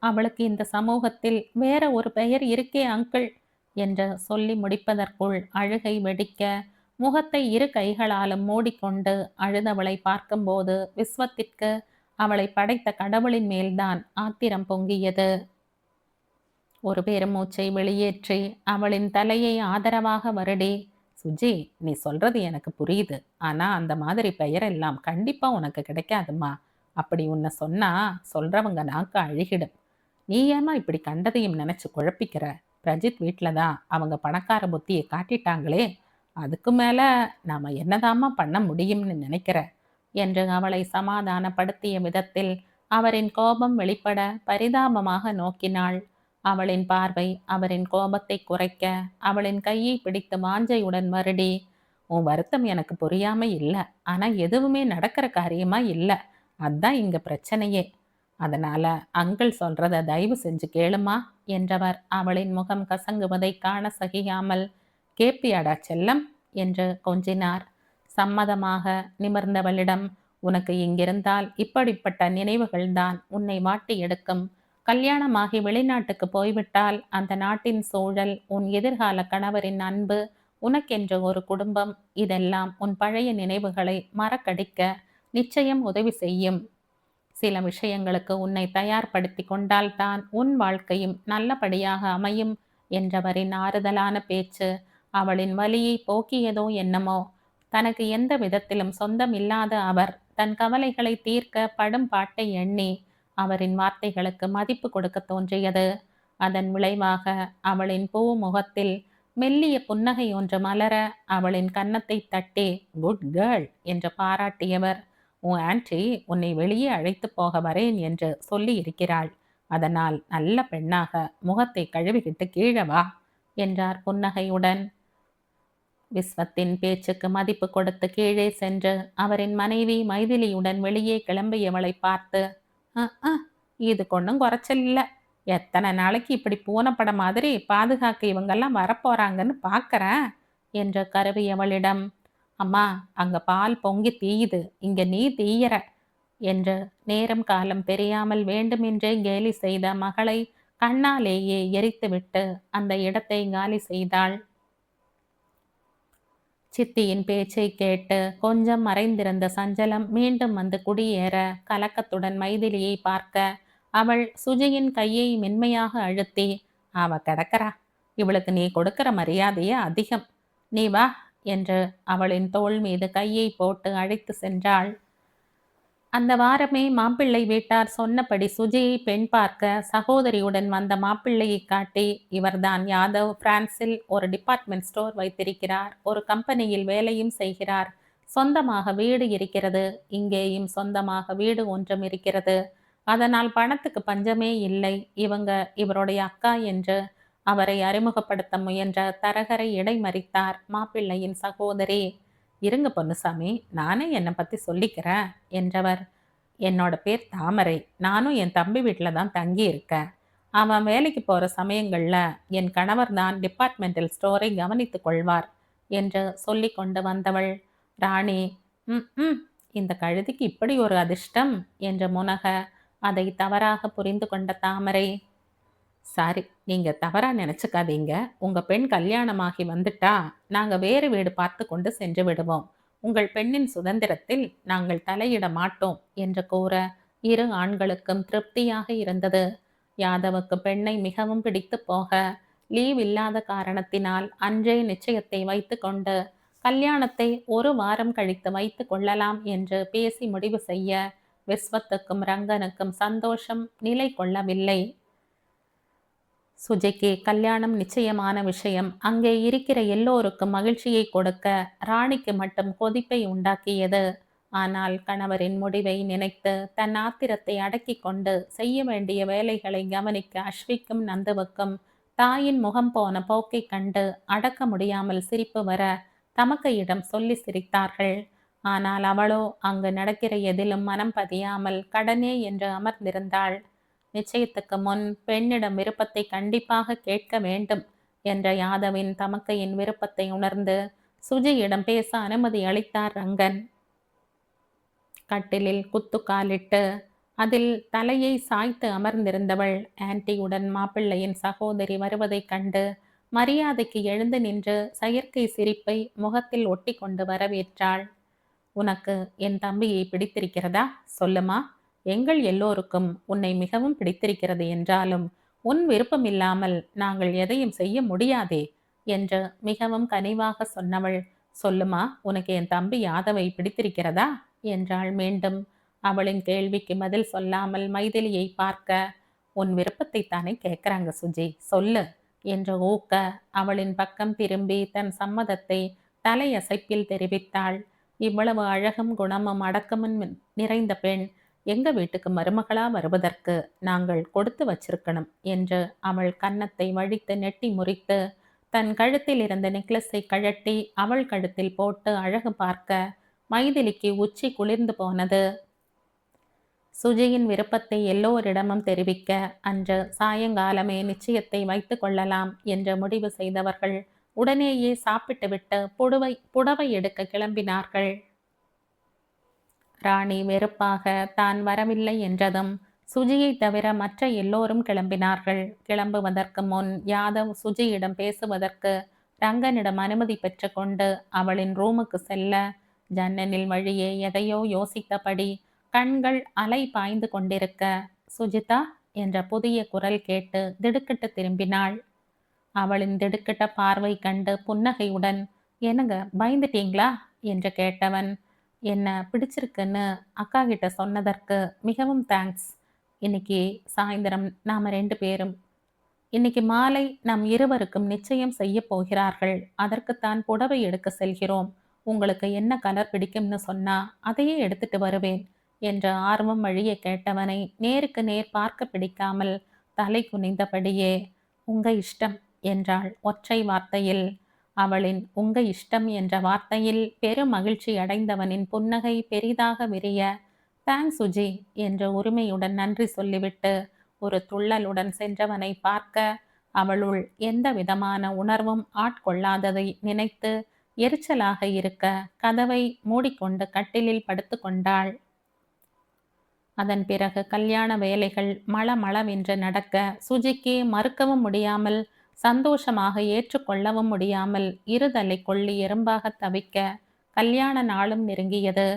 அவளுக்கு இந்த சமூகத்தில் வேற ஒரு பெயர் இருக்கே அங்கிள் என்று சொல்லி முடிப்பதற்குள் அழுகை வெடிக்க முகத்தை இரு கைகளாலும் மூடிக்கொண்டு அழுதவளை பார்க்கும்போது விஸ்வத்திற்கு அவளை படைத்த கடவுளின் மேல்தான் ஆத்திரம் பொங்கியது. ஒரு பெருமூச்சை வெளியேற்றி அவளின் தலையை ஆதரவாக வருடி, சுஜி, நீ சொல்றது எனக்கு புரியுது, ஆனா அந்த மாதிரி பெயரெல்லாம் கண்டிப்பா உனக்கு கிடைக்காதுமா. அப்படி உன்னை சொன்னா சொல்றவங்க நாக்கு அழுகிடும். நீ ஏமா இப்படி கண்டதையும் நினைச்சு குழப்பிக்கிற? பிரஜித் வீட்டில் தான் அவங்க பணக்கார புத்தியை காட்டிட்டாங்களே, அதுக்கு மேல நாம என்னதாமா பண்ண முடியும்னு நினைக்கிற என்று அவளை சமாதானப்படுத்திய விதத்தில் அவரின் கோபம் வெளிப்பட பரிதாபமாக நோக்கினாள். அவளின் பார்வை அவரின் கோபத்தை குறைக்க அவளின் கையை பிடித்து வாஞ்சையுடன் மறுடி, உன் வருத்தம் எனக்கு புரியாம இல்லை, ஆனா எதுவுமே நடக்கிற காரியமா இல்லை, அதுதான் இங்க பிரச்சனையே. அதனால அங்கிள் சொல்றத தயவு செஞ்சு கேளுமா என்றவர் அவளின் முகம் கசங்குவதை காண சகியாமல், கேப்பியாடா செல்லம் என்று கொஞ்சினார். சம்மதமாக நிமிர்ந்தவளிடம், உனக்கு இங்கிருந்தால் இப்படிப்பட்ட நினைவுகள்தான் உன்னை வாட்டி எடுக்கும். கல்யாணமாகி வெளிநாட்டுக்கு போய்விட்டால் அந்த நாட்டின் சூழல், உன் எதிர்கால கணவரின் அன்பு, உனக்கென்று ஒரு குடும்பம், இதெல்லாம் உன் பழைய நினைவுகளை மறக்கடிக்க நிச்சயம் உதவி செய்யும். சில விஷயங்களுக்கு உன்னை தயார்படுத்தி கொண்டால்தான் உன் வாழ்க்கையும் நல்லபடியாக அமையும் என்றவரின் ஆறுதலான பேச்சு அவளின் வலியை போக்கியதோ என்னமோ. தனக்கு எந்த விதத்திலும் சொந்தம் இல்லாத அவர் தன் கவலைகளை தீர்க்க படும் பாட்டை எண்ணி அவரின் வார்த்தைகளுக்கு மதிப்பு கொடுக்க தோன்றியது. அதன் விளைவாக அவளின் பூ முகத்தில் மெல்லிய புன்னகை ஒன்று மலர அவளின் கன்னத்தை தட்டி, குட் கேர்ள் என்று பாராட்டியவர், உன் ஆன்டி உன்னை வெளியே அழைத்து போக வரேன் என்று சொல்லி இருக்கிறாள். அதனால் நல்ல பெண்ணாக முகத்தை கழுவிக்கிட்டு கீழே வா என்றார் புன்னகையுடன். விஸ்வத்தின் பேச்சுக்கு மதிப்பு கொடுத்து கீழே சென்று அவரின் மனைவி மைதிலியுடன் வெளியே கிளம்பியவளை பார்த்து, இது கொண்டும் குறைச்சல் இல்லை. எத்தனை நாளைக்கு இப்படி பூனப்பட மாதிரி பாதுகாக்க இவங்கெல்லாம் வரப்போறாங்கன்னு பார்க்கறேன் என்று கருவியவளிடம், அம்மா அங்க பால் பொங்கி தீயுது, இங்க நீ தீயற என்று நேரம் காலம் தெரியாமல் வேண்டுமென்றே கேலி செய்த மகளை கண்ணாலேயே எரித்துவிட்டு அந்த இடத்தை காலி செய்தாள். சித்தியின் பேச்சை கேட்டு கொஞ்சம் மறைந்திருந்த சஞ்சலம் மீண்டும் வந்து குடியேற கலக்கத்துடன் மைதிலியை பார்க்க அவள் சுஜியின் கையை மென்மையாக அழுத்தி, அவ கிடக்கிறா, இவளுக்கு நீ கொடுக்கிற மரியாதையே அதிகம், நீ வா என்று அவளின் தோள் மீது கையை போட்டு அழைத்து சென்றாள். அந்த வாரமே மாப்பிள்ளை வீட்டார் சொன்னபடி சுஜியை பெண் பார்க்க சகோதரியுடன் வந்த மாப்பிள்ளையை காட்டி, இவர்தான் யாதவ், பிரான்சில் ஒரு டிபார்ட்மெண்ட் ஸ்டோர் வைத்திருக்கிறார், ஒரு கம்பெனியில் வேலையும் செய்கிறார், சொந்தமாக வீடு இருக்கிறது, இங்கேயும் சொந்தமாக வீடு ஒன்றும் இருக்கிறது, அதனால் பணத்துக்கு பஞ்சமே இல்லை, இவங்க இவருடைய அக்கா என்று அவரை அறிமுகப்படுத்த முயன்ற தரகரை இடைமறித்தார் மாப்பிள்ளையின் சகோதரி. இருங்க பொன்னுசாமி, நானே என்னை பற்றி சொல்லிக்கிறேன் என்றவர். என்னோட பேர் தாமரை, நானும் என் தம்பி வீட்டில் தான் தங்கி இருக்கேன். அவன் வேலைக்கு போகிற சமயங்களில் என் கணவர் தான் டிபார்ட்மெண்டல் ஸ்டோரை கவனித்து கொள்வார் என்று சொல்லி கொண்டு வந்தவள். ராணி, ம் இந்த கழுதிக்கு இப்படி ஒரு அதிர்ஷ்டம் என்று முனக அதை தவறாக புரிந்து கொண்ட தாமரை, சாரி, நீங்கள் தவறாக நினச்சிக்காதீங்க, உங்கள் பெண் கல்யாணமாகி வந்துட்டா நாங்கள் வேறு வீடு பார்த்து கொண்டு சென்று விடுவோம், உங்கள் பெண்ணின் சுதந்திரத்தில் நாங்கள் தலையிட மாட்டோம் என்று கூற இரு ஆண்களுக்கும் திருப்தியாக இருந்தது. யாதவுக்கு பெண்ணை மிகவும் பிடித்து போக லீவ் இல்லாத காரணத்தினால் அன்றே நிச்சயத்தை வைத்து கொண்டு கல்யாணத்தை ஒரு வாரம் கழித்து வைத்து கொள்ளலாம் என்று பேசி முடிவு செய்ய விஸ்வத்துக்கும் ரங்கனுக்கும் சந்தோஷம் நிலை கொள்ளவில்லை. சுஜிக்கு கல்யாணம் நிச்சயமான விஷயம் அங்கே இருக்கிற எல்லோருக்கும் மகிழ்ச்சியை கொடுக்க ராணிக்கு மட்டும் கொதிப்பை உண்டாக்கியது. ஆனால் கணவரின் முடிவை நினைத்து தன் ஆத்திரத்தை அடக்கி கொண்டு செய்ய வேண்டிய வேலைகளை கவனிக்க அஸ்விக்கும் நந்துவுக்கும் தாயின் முகம் போன போக்கை கண்டு அடக்க முடியாமல் சிரிப்பு வர தமக்கையிடம் சொல்லி சிரித்தார்கள். ஆனால் அவளோ அங்கு நடக்கிற எதிலும் மனம் பதியாமல் கடனே என்று அமர்ந்திருந்தாள். நிச்சயத்துக்கு முன் பெண்ணிடம் விருப்பத்தை கண்டிப்பாக கேட்க வேண்டும் என்ற யாதவின் தமக்கையின் விருப்பத்தை உணர்ந்து சுஜியிடம் பேச அனுமதி அளித்தார் ரங்கன். கட்டிலில் குத்துக்காலிட்டு அதில் தலையை சாய்த்து அமர்ந்திருந்தவள் ஆன்டியுடன் மாப்பிள்ளையின் சகோதரி வருவதைக் கண்டு மரியாதைக்கு எழுந்து நின்று செயற்கை சிரிப்பை முகத்தில் ஒட்டி கொண்டு வரவேற்றாள். உனக்கு என் தம்பியை பிடித்திருக்கிறதா? சொல்லுமா. எங்கள் எல்லோருக்கும் உன்னை மிகவும் பிடித்திருக்கிறது என்றாலும் உன் விருப்பம் இல்லாமல் நாங்கள் எதையும் செய்ய முடியாதே என்று மிகவும் கனிவாக சொன்னவள். சொல்லுமா, உனக்கு என் தம்பி யாதவை பிடித்திருக்கிறதா என்றாள் மீண்டும். அவளின் கேள்விக்கு பதில் சொல்லாமல் மைதிலியை பார்க்க, உன் விருப்பத்தை தானே கேட்குறாங்க சுஜி, சொல்லு என்று ஊக்க அவளின் பக்கம் திரும்பி தன் சம்மதத்தை தலையசைப்பில் தெரிவித்தாள். இவ்வளவு அழகும் குணமும் அடக்கமும் நிறைந்த பெண் எங்க வீட்டுக்கு மருமகளா வருவதற்கு நாங்கள் கொடுத்து வச்சிருக்கணும் என்று அவள் கன்னத்தை வழித்து நெட்டி முறித்து தன் கழுத்தில் இருந்த நெக்லஸை கழட்டி அவள் கழுத்தில் போட்டு அழகு பார்க்க மைதிலிக்கு உச்சி குளிர்ந்து போனது. சுஜியின் விருப்பத்தை எல்லோரிடமும் தெரிவிக்க அன்று சாயங்காலமே நிச்சயத்தை வைத்து கொள்ளலாம் என்று முடிவு செய்தவர்கள் உடனேயே சாப்பிட்டுவிட்டு புடவை எடுக்க கிளம்பினார்கள். ராணி வெறுப்பாக தான் வரவில்லை என்றதும் சுஜியை தவிர மற்ற எல்லோரும் கிளம்பினார்கள். கிளம்புவதற்கு முன் யாதவ் சுஜியிடம் பேசுவதற்கு ரங்கனிடம் அனுமதி பெற்றுக்கொண்டு அவளின் ரூமுக்கு செல்ல, ஜன்னலில் வழியே எதையோ யோசித்தபடி கண்கள் அலை பாய்ந்து கொண்டிருக்க, சுஜிதா என்ற புதிய குரல் கேட்டு திடுக்கிட்டு திரும்பினாள். அவளின் திடுக்கிட்ட பார்வை கண்டு புன்னகையுடன், என்னங்க பயந்துட்டீங்களா என்று கேட்டவன், என்ன பிடிச்சிருக்குன்னு அக்கா கிட்ட சொன்னதற்கு மிகவும் தேங்க்ஸ். இன்னைக்கு சாயந்தரம் நாம 2 பேரும் இன்னைக்கு மாலை நம் இருவருக்கும் நிச்சயம் செய்ய போகிறார்கள். அதற்குத்தான் புடவை எடுக்க செல்கிறோம். உங்களுக்கு என்ன கலர் பிடிக்கும்னு சொன்னா அதையே எடுத்துட்டு வருவேன் என்ற ஆர்வம் வழியே கேட்டவனை நேருக்கு நேர் பார்க்க பிடிக்காமல் தலை குனிந்தபடியே, உங்க இஷ்டம் என்றாள் ஒற்றை வார்த்தையில். அவளின் உங்க இஷ்டம் என்ற வார்த்தையில் பெரும் மகிழ்ச்சி அடைந்தவனின் புன்னகை பெரிதாக விரிய, தேங்க்ஸ் சுஜி என்ற உரிமையுடன் நன்றி சொல்லிவிட்டு ஒரு துள்ளலுடன் சென்றவனை பார்க்க, அவளுள் எந்த விதமான உணர்வும் ஆட்கொள்ளாததை நினைத்து எரிச்சலாக இருக்க கதவை மூடிக்கொண்டு கட்டிலில் படுத்து கொண்டாள். அதன் பிறகு கல்யாண வேலைகள் மளமளவென்று நடக்க, சுஜிக்கு மறுக்கவும் முடியாமல் சந்தோஷமாக ஏற்றுக்கொள்ளவும் முடியாமல் இருதலை கொள்ளி எறும்பாக தவிக்க கல்யாண நாளும் நெருங்கியது.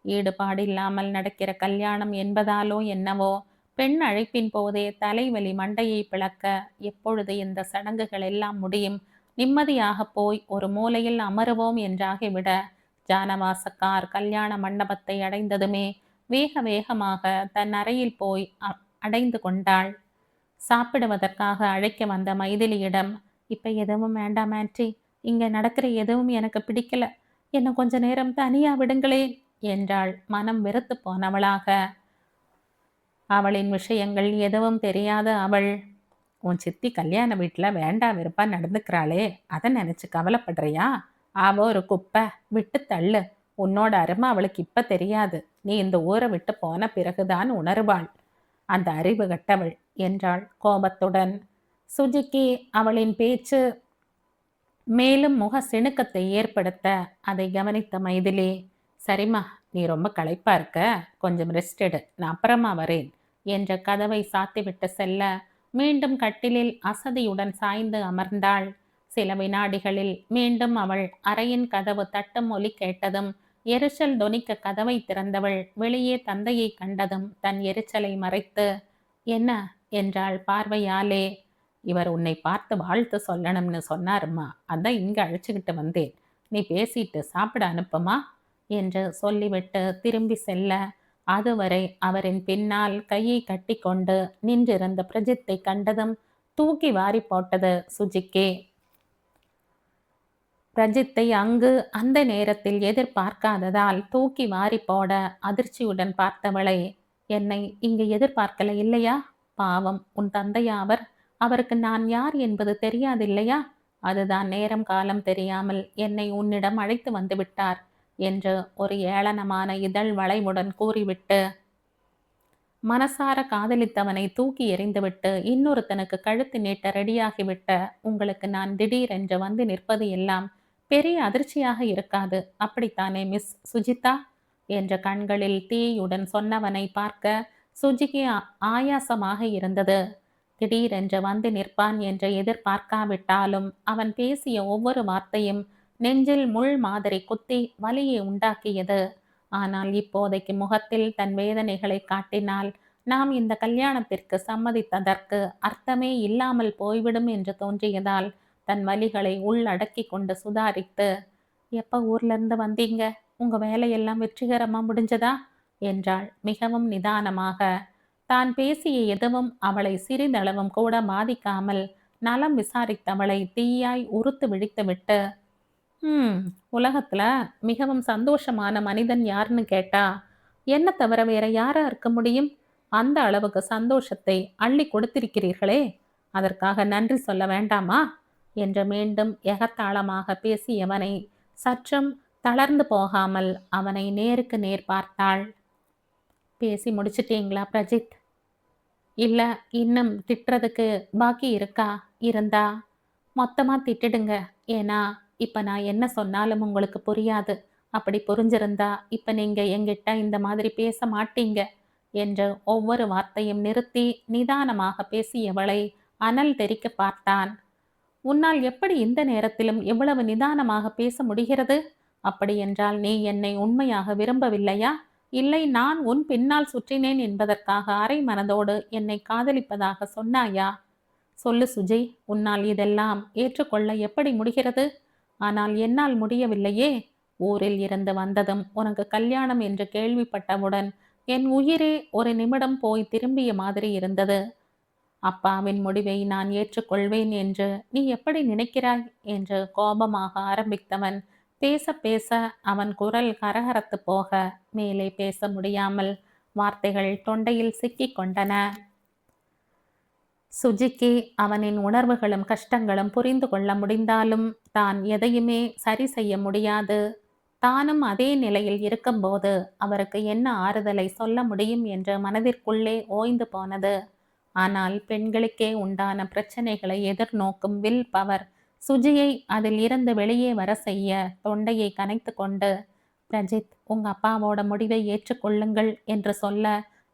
ஈடுபாடில்லாமல் நடக்கிற கல்யாணம் என்பதாலோ என்னவோ பெண் அழைப்பின் போதே தலைவலி மண்டையை பிளக்க, எப்பொழுது இந்த சடங்குகள் எல்லாம் முடியும், நிம்மதியாக போய் ஒரு மூலையில் அமருவோம் என்றாகிவிட, ஜானவாசக்கார் கல்யாண மண்டபத்தை அடைந்ததுமே வேக வேகமாக தன் அறையில் போய் அடைந்து கொண்டாள். சாப்பிடுவதற்காக அழைக்க வந்த மைதிலியிடம், இப்ப எதுவும் வேண்டாம் ஆன்ட்டி, இங்க நடக்கிற எதுவும் எனக்கு பிடிக்கல, என்ன கொஞ்ச நேரம் தனியா விடுங்களேன் என்றாள் மனம் வெறுத்து போனவளாக. அவளின் விஷயங்கள் எதுவும் தெரியாத அவள், உன் சித்தி கல்யாண வீட்டில் வேண்டா வெறுப்பா நடந்துக்கிறாளே, அதை நினைச்சு கவலைப்படுறியா? அவ ஒரு குப்பை, விட்டு தள்ளு. உன்னோட அருமை அவளுக்கு இப்ப தெரியாது, நீ இந்த ஊரை விட்டு போன பிறகுதான் உணர்வாள், அந்த அறிவு கட்டவள் என்றாள் கோபத்துடன். சுஜிக்கு அவளின் பேச்சு மேலும் முக சிணுக்கத்தை ஏற்படுத்த அதை கவனித்த மைதிலி, சரிம்மா, நீ ரொம்ப களைப்பா இருக்க, கொஞ்சம் ரெஸ்ட் எடு, நான் அப்புறமா வரேன் என்ற கதவை சாத்திவிட்டு செல்ல, மீண்டும் கட்டிலில் அசதியுடன் சாய்ந்து அமர்ந்தாள். சில வினாடிகளில் மீண்டும் அவள் அறையின் கதவு தட்டும் ஒலி கேட்டதும் எரிச்சல் தொனிக்க கதவை திறந்தவள் வெளியே தந்தையை கண்டதும் தன் எரிச்சலை மறைத்து, என்ன என்றாள் பார்வையாலே. இவர் உன்னை பார்த்து வாழ்த்து சொல்லணும்னு சொன்னாருமா, அதான் இங்க அழைச்சிக்கிட்டு வந்தேன், நீ பேசிட்டு சாப்பிட அனுப்புமா என்று சொல்லிவிட்டு திரும்பி செல்ல, அதுவரை அவரின் பின்னால் கையை கட்டி கொண்டு நின்றிருந்த பிரஜித்தை கண்டதும் தூக்கி வாரி போட்டது சுஜிக்கே. பிரஜித்தை அங்கு அந்த நேரத்தில் எதிர்பார்க்காததால் தூக்கி வாரி போட அதிர்ச்சியுடன் பார்த்தவளை, என்னை இங்கு எதிர்பார்க்கல இல்லையா? பாவம் உன் தந்தையா அவர், அவருக்கு நான் யார் என்பது தெரியாதில்லையா? அதுதான் நேரம் காலம் தெரியாமல் என்னை உன்னிடம் அழைத்து வந்து விட்டார் என்று ஒரு ஏளனமான இதழ் வளைவுடன் கூறிவிட்டு, மனசார காதலித்தவனை தூக்கி எறிந்துவிட்டு இன்னொருத்தனுக்கு கழுத்து நீட்ட ரெடியாகிவிட்ட உங்களுக்கு நான் திடீரென்று வந்து நிற்பது எல்லாம் பெரிய அதிர்ச்சியாக இருக்காது, அப்படித்தானே மிஸ் சுஜிதா என்ற கண்களில் தீயுடன் சொன்னவனை பார்க்க சுஜிக்கு ஆயாசமாக இருந்தது. திடீரென்று வந்து நிற்பான் என்று எதிர்பார்க்காவிட்டாலும் அவன் பேசிய ஒவ்வொரு வார்த்தையும் நெஞ்சில் முள் மாதிரி குத்தி வலியை உண்டாக்கியது. ஆனால் இப்போதைக்கு முகத்தில் தன் வேதனைகளை காட்டினால் நாம் இந்த கல்யாணத்திற்கு சம்மதித்ததற்கு அர்த்தமே இல்லாமல் போய்விடும் என்று தோன்றியதால் தன் வலிகளை உள்ளடக்கி கொண்டு சுதாரித்து, எப்ப ஊர்ல இருந்து வந்தீங்க, உங்க வேலையெல்லாம் வெற்றிகரமா முடிஞ்சதா என்றாள் மிகவும் நிதானமாக. தான் பேசிய எதுவும் அவளை சிறிதளவும் கூட பாதிக்காமல் நலம் விசாரித்தவளை தீயாய் உறுத்து விழித்துவிட்டு, உலகத்துல மிகவும் சந்தோஷமான மனிதன் யாருன்னு கேட்டா என்ன தவிர வேற யாரா இருக்க முடியும்? அந்த அளவுக்கு சந்தோஷத்தை அள்ளி கொடுத்திருக்கிறீர்களே, அதற்காக நன்றி சொல்ல வேண்டாமா என்று மீண்டும் எகத்தாளமாக பேசியவனை சற்றும் தளர்ந்து போகாமல் அவனை நேருக்கு நேர் பார்த்தாள். பேசி முடிச்சிட்டீங்களா பிரஜித்? இல்ல, இன்னும் திட்டுறதுக்கு பாக்கி இருக்கா? இருந்தா மொத்தமா திட்டிடுங்க. ஏன்னா, இப்ப நான் என்ன சொன்னாலும் உங்களுக்கு புரியாது. அப்படி புரிஞ்சிருந்தா, இப்ப நீங்க என்கிட்ட இந்த மாதிரி பேச மாட்டீங்க. என்று ஒவ்வொரு வார்த்தையும் நிறுத்தி நிதானமாக பேசியவளை அனல் தெறிக்க பார்த்தான். உன்னால் எப்படி இந்த நேரத்திலும் இவ்வளவு நிதானமாக பேச முடிகிறது? அப்படியென்றால் நீ என்னை உண்மையாக விரும்பவில்லையா? இல்லை நான் உன் பின்னால் சுற்றினேன் என்பதற்காக அரை மனதோடு என்னை காதலிப்பதாக சொன்னாயா? சொல்லு சுஜி, உன்னால் இதெல்லாம் ஏற்றுக்கொள்ள எப்படி முடிகிறது? ஆனால் என்னால் முடியவில்லையே. ஊரில் இருந்து வந்ததும் உனக்கு கல்யாணம் என்று கேள்விப்பட்டவுடன் என் உயிரே ஒரு நிமிடம் போய் திரும்பிய மாதிரி இருந்தது. அப்பாவின் முடிவை நான் ஏற்றுக்கொள்வேன் என்று நீ எப்படி நினைக்கிறாய்? என்று கோபமாக ஆரம்பித்தவன் பேச பேச அவன் குரல் கரகரத்து போக மேலே பேச முடியாமல் வார்த்தைகள் தொண்டையில் சிக்கிக் கொண்டன. சுஜிக்கு அவனின் உணர்வுகளும் கஷ்டங்களும் புரிந்து கொள்ள முடிந்தாலும் தான் எதையுமே சரி செய்ய முடியாது. தானும் அதே நிலையில் இருக்கும்போது அவருக்கு என்ன ஆறுதலை சொல்ல முடியும் என்று மனதிற்குள்ளே ஓய்ந்து போனது. ஆனால் பெண்களுக்கே உண்டான பிரச்சனைகளை எதிர்நோக்கும் வில் பவர் சுஜியை அதில் இருந்து வெளியே வர செய்ய தொண்டையை கனைத்து கொண்டு, பிரஜித், உங்க அப்பாவோட முடிவை ஏற்றுக்கொள்ளுங்கள் என்று சொல்ல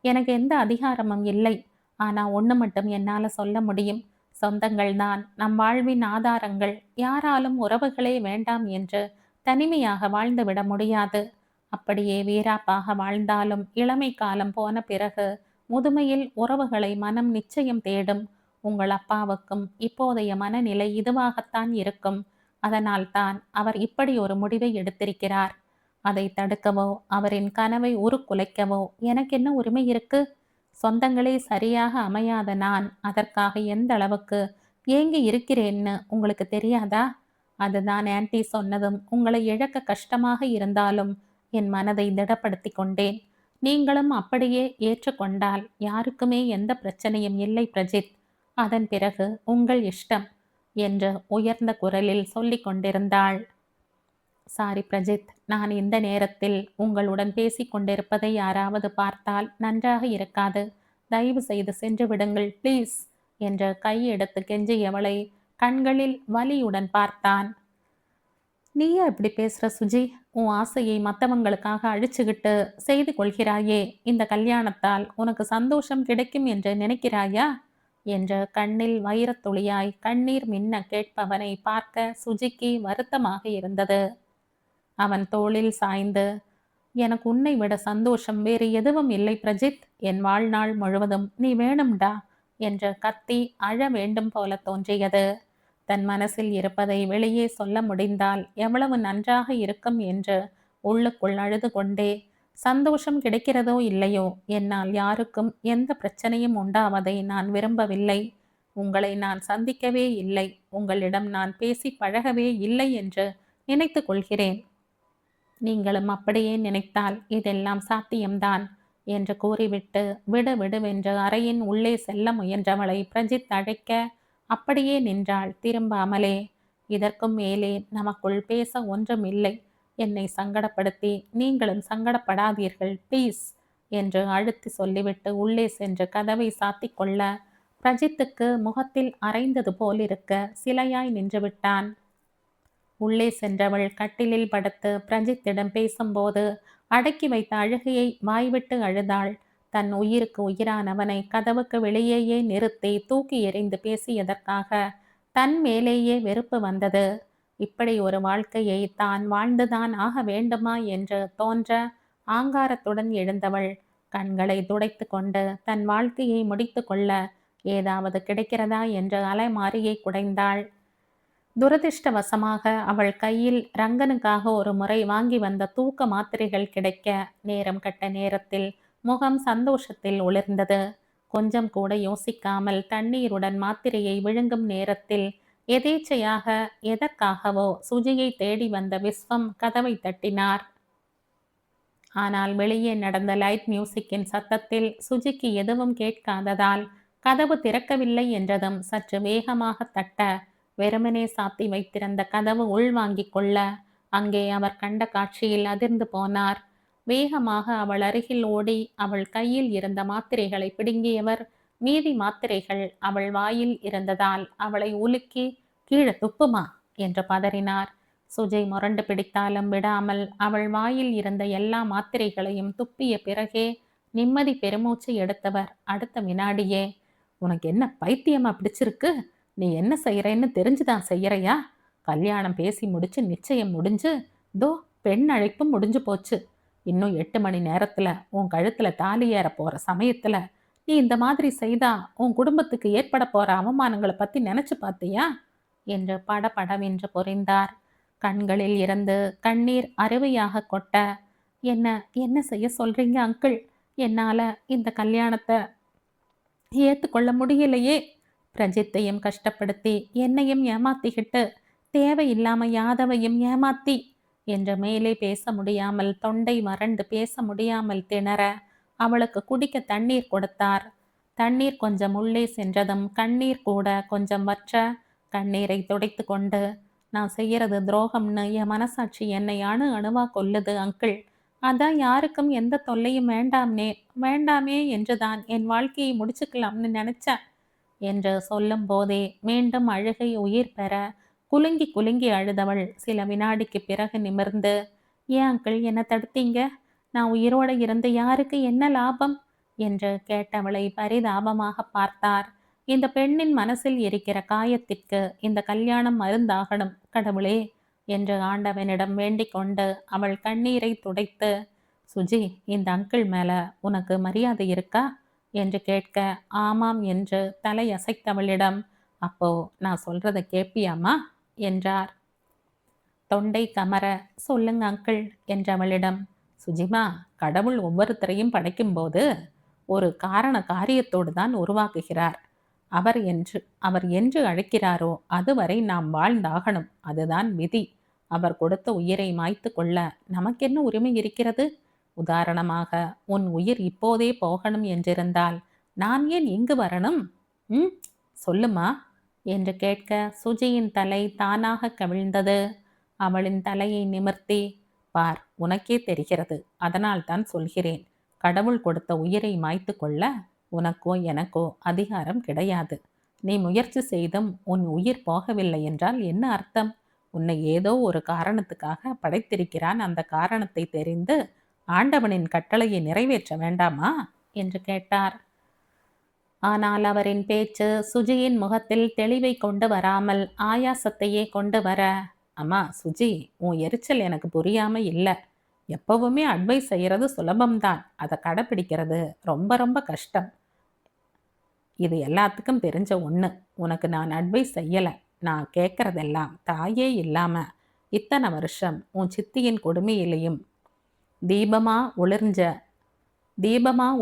எனக்கு எந்த அதிகாரமும் இல்லை. ஆனா ஒண்ணு மட்டும் என்னால சொல்ல முடியும். சொந்தங்கள் தான் நம் வாழ்வின் ஆதாரங்கள். யாராலும் உறவுகளே வேண்டாம் என்று தனிமையாக வாழ்ந்துவிட முடியாது. அப்படியே வீராப்பாக வாழ்ந்தாலும் இளமை காலம் போன பிறகு முதுமையில் உறவுகளை மனம் நிச்சயம் தேடும். உங்கள் அப்பாவுக்கும் இப்போதைய மனநிலை இதுவாகத்தான் இருக்கும். அதனால் தான் அவர் இப்படி ஒரு முடிவை எடுத்திருக்கிறார். அதை தடுக்கவோ அவரின் கனவை உருக்குலைக்கவோ எனக்கு என்ன உரிமை இருக்கு? சொந்தங்களே சரியாக அமையாத நான் அதற்காக எந்த அளவுக்கு ஏங்கி இருக்கிறேன்னு உங்களுக்கு தெரியாதா? அதுதான் ஆன்ட்டி சொன்னதும் உங்களை இழக்க கஷ்டமாக இருந்தாலும் என் மனதை திடப்படுத்தி கொண்டேன். நீங்களும் அப்படியே ஏற்றுக்கொண்டால் யாருக்குமே எந்த பிரச்சனையும் இல்லை பிரஜித். அதன் பிறகு உங்கள் இஷ்டம் என்று உயர்ந்த குரலில் சொல்லிக் கொண்டிருந்தாள். சாரி பிரஜித், நான் இந்த நேரத்தில் உங்களுடன் பேசிக் கொண்டிருப்பதை யாராவது பார்த்தால் நன்றாக இருக்காது. தயவு செய்து சென்று விடுங்கள் ப்ளீஸ் என்று கையெடுத்து கெஞ்சியவளை கண்களில் வலியுடன் பார்த்தான். நீயே இப்படி பேசுற சுஜி? உன் ஆசையை மற்றவங்களுக்காக அழிச்சுக்கிட்டு செய்து கொள்கிறாயே. இந்த கல்யாணத்தால் உனக்கு சந்தோஷம் கிடைக்கும் என்று நினைக்கிறாயா? என்று கண்ணில் வைரத்துளியாய் கண்ணீர் மின்ன கேட்பவனை பார்க்க சுஜிக்கு வருத்தமாக இருந்தது. அவன் தோளில் சாய்ந்து, எனக்கு உன்னை விட சந்தோஷம் வேறு எதுவும் இல்லை பிரஜித். என் வாழ்நாள் முழுவதும் நீ வேணும்டா என்று கத்தி அழ வேண்டும் போல தோன்றியது. தன் மனசில் இருப்பதை வெளியே சொல்ல முடிந்தால் எவ்வளவு நன்றாக இருக்கும் என்று உள்ளுக்குள் அழுது கொண்டே, சந்தோஷம் கிடைக்கிறதோ இல்லையோ, என்னால் யாருக்கும் எந்த பிரச்சனையும் உண்டாவதை நான் விரும்பவில்லை. உங்களை நான் சந்திக்கவே இல்லை, உங்களிடம் நான் பேசி பழகவே இல்லை என்று நினைத்து கொள்கிறேன். நீங்களும் அப்படியே நினைத்தால் இதெல்லாம் சாத்தியம்தான் என்று கூறிவிட்டு விடு விடுவென்று அறையின் உள்ளே செல்ல முயன்றவளை பிரஜித் அழைக்க அப்படியே நின்றாள் திரும்பாமலே. இதற்கும் மேலே நமக்குள் பேச ஒன்றும் இல்லை. என்னை சங்கடப்படுத்தி நீங்களும் சங்கடப்படாதீர்கள் ப்ளீஸ் என்று அழுத்தி சொல்லிவிட்டு உள்ளே சென்று கதவை சாத்தி கொள்ள பிரஜித்துக்கு முகத்தில் அரைந்தது போலிருக்க சிலையாய் நின்று விட்டான். உள்ளே சென்றவள் கட்டிலில் படுத்து பிரஜித்திடம் பேசும்போது அடக்கி வைத்த அழுகையை வாய்விட்டு அழுதாள். தன் உயிருக்கு உயிரானவனை கதவுக்கு வெளியேயே நிறுத்தி தூக்கி எறிந்து பேசியதற்காக தன் மேலேயே வெறுப்பு வந்தது. இப்படி ஒரு வாழ்க்கையை தான் வாழ்ந்துதான் ஆக வேண்டுமா என்று தோன்ற ஆங்காரத்துடன் எழுந்தவள் கண்களை துடைத்து கொண்டு தன் வாழ்க்கையை முடித்து கொள்ள ஏதாவது கிடைக்கிறதா என்று அலைமாரியை குடைந்தாள். துரதிர்ஷ்டவசமாக அவள் கையில் ரங்கனுக்காக ஒரு முறை வாங்கி வந்த தூக்க மாத்திரைகள் கிடைக்க நேரம் கட்ட நேரத்தில் முகம் சந்தோஷத்தில் ஒளிர்ந்தது. கொஞ்சம் கூட யோசிக்காமல் தண்ணீருடன் மாத்திரையை விழுங்கும் நேரத்தில் எதேச்சையாக எதற்காகவோ சுஜியை தேடி வந்த விஸ்வம் கதவை தட்டினார். ஆனால் வெளியே நடந்த லைட் மியூசிக்கின் சத்தத்தில் சுஜிக்கு எதுவும் கேட்காததால் கதவு திறக்கவில்லை என்றதும் சற்று வேகமாக தட்ட வெறுமனே சாத்தி வைத்திருந்த கதவு உள்வாங்கிக் கொள்ள அங்கே அவர் கண்ட காட்சியில் அதிர்ந்து போனார். வேகமாக அவள் அருகில் ஓடி அவள் கையில் இருந்த மாத்திரைகளை பிடுங்கியவர் மீதி மாத்திரைகள் அவள் வாயில் இருந்ததால் அவளை உலுக்கி கீழே துப்புமா என்று பதறினார். சுஜய் முரண்டு பிடித்தாலும் விடாமல் அவள் வாயில் இருந்த எல்லா மாத்திரைகளையும் துப்பிய பிறகே நிம்மதி பெருமூச்சு எடுத்தவர் அடுத்த வினாடியே, உனக்கு என்ன பைத்தியமா பிடிச்சிருக்கு? நீ என்ன செய்யறேன்னு தெரிஞ்சுதான் செய்யறையா? கல்யாணம் பேசி முடிச்சு நிச்சயம் முடிஞ்சு தோ பெண் அழைப்பும் முடிஞ்சு போச்சு. இன்னும் 8 மணி நேரத்துல உன் கழுத்துல தாலி ஏற போற சமயத்துல நீ இந்த மாதிரி செய்தா உன் குடும்பத்துக்கு ஏற்பட போற அவமானங்களை பத்தி நினைச்சு பார்த்தியா என்று படபடவென்று பொறிந்தார். கண்களில் இருந்து கண்ணீர் அருவியாக கொட்ட, என்ன என்ன செய்ய சொல்றீங்க அங்கிள்? என்னால இந்த கல்யாணத்தை ஏத்துக்கொள்ள முடியலையே. பிரஜித்தையும் கஷ்டப்படுத்தி என்னையும் ஏமாத்திக்கிட்டு தேவையில்லாம யாதவையும் ஏமாத்தி என்று மேலே பேச முடியாமல் தொண்டை வறண்டு பேச முடியாமல் திணற அவளுக்கு குடிக்க தண்ணீர் கொடுத்தார். தண்ணீர் கொஞ்சம் உள்ளே சென்றதும் கண்ணீர் கூட கொஞ்சம் வற்ற கண்ணீரை துடைத்து கொண்டு, நான் செய்யறது துரோகம்னு என் மனசாட்சி என்னை அணுவா கொல்லுது அங்கிள். அதான் யாருக்கும் எந்த தொல்லையும் வேண்டாமே என்றுதான் என் வாழ்க்கையை முடிச்சுக்கலாம்னு நினைச்சேன் என்று சொல்லும் போதே மீண்டும் அழுகை உயிர் பெற குலுங்கி குலுங்கி அழுதவள் சில வினாடிக்கு பிறகு நிமிர்ந்து, ஏன் அங்கிள் என்ன தடுத்தீங்க? நான் உயிரோடு இருந்து யாருக்கு என்ன லாபம் என்று கேட்டவளை பரிதாபமாக பார்த்தார். இந்த பெண்ணின் மனசில் இருக்கிற காயத்திற்கு இந்த கல்யாணம் மருந்தாகணும் கடவுளே என்று ஆண்டவனிடம் வேண்டிக் கொண்டு அவள் கண்ணீரை துடைத்து, சுஜி, இந்த அங்கிள் மேல உனக்கு மரியாதை இருக்கா என்று கேட்க ஆமாம் என்று தலையசைத்தவளிடம், அப்போ நான் சொல்றத கேட்பியாமா என்றார். தொண்டை கமர, சொல்லுங்க அங்கிள் என்றவளிடம், சுஜிமா, கடவுள் ஒவ்வொருத்தரையும் படைக்கும்போது ஒரு காரண காரியத்தோடு தான் உருவாக்குகிறார். அவர் என்று அழைக்கிறாரோ அதுவரை நாம் வாழ்ந்தாகணும். அதுதான் விதி. அவர் கொடுத்த உயிரை மாய்த்து கொள்ள நமக்கென்ன உரிமை இருக்கிறது? உதாரணமாக உன் உயிர் இப்போதே போகணும் என்றிருந்தால் நான் ஏன் இங்கு வரணும்? சொல்லுமா என்று கேட்க சுஜியின் தலை தானாக கவிழ்ந்தது. அவளின் தலையை நிமிர்த்தி, பார், உனக்கே தெரிகிறது, அதனால் தான் சொல்கிறேன். கடவுள் கொடுத்த உயிரை மாய்த்து கொள்ள உனக்கோ எனக்கோ அதிகாரம் கிடையாது. நீ முயற்சி செய்தும் உன் உயிர் போகவில்லை என்றால் என்ன அர்த்தம்? உன்னை ஏதோ ஒரு காரணத்துக்காக படைத்திருக்கிறான். அந்த காரணத்தை தெரிந்து ஆண்டவனின் கட்டளையை நிறைவேற்ற வேண்டாமா என்று கேட்டார். ஆனால் அவரின் பேச்சு சுஜியின் முகத்தில் தெளிவை கொண்டு வராமல் ஆயாசத்தையே கொண்டு வர, அம்மா சுஜி, உன் எரிச்சல் எனக்கு புரியாம இல்லை. எப்பவுமே அட்வைஸ் செய்கிறது சுலபம்தான், அதை கடைப்பிடிக்கிறது ரொம்ப ரொம்ப கஷ்டம். இது எல்லாத்துக்கும் தெரிஞ்ச ஒன்று. உனக்கு நான் அட்வைஸ் செய்யலை. நான் கேட்குறதெல்லாம் தாயே இல்லாமல் இத்தனை வருஷம் உன் சித்தியின் கொடுமையிலையும் தீபமா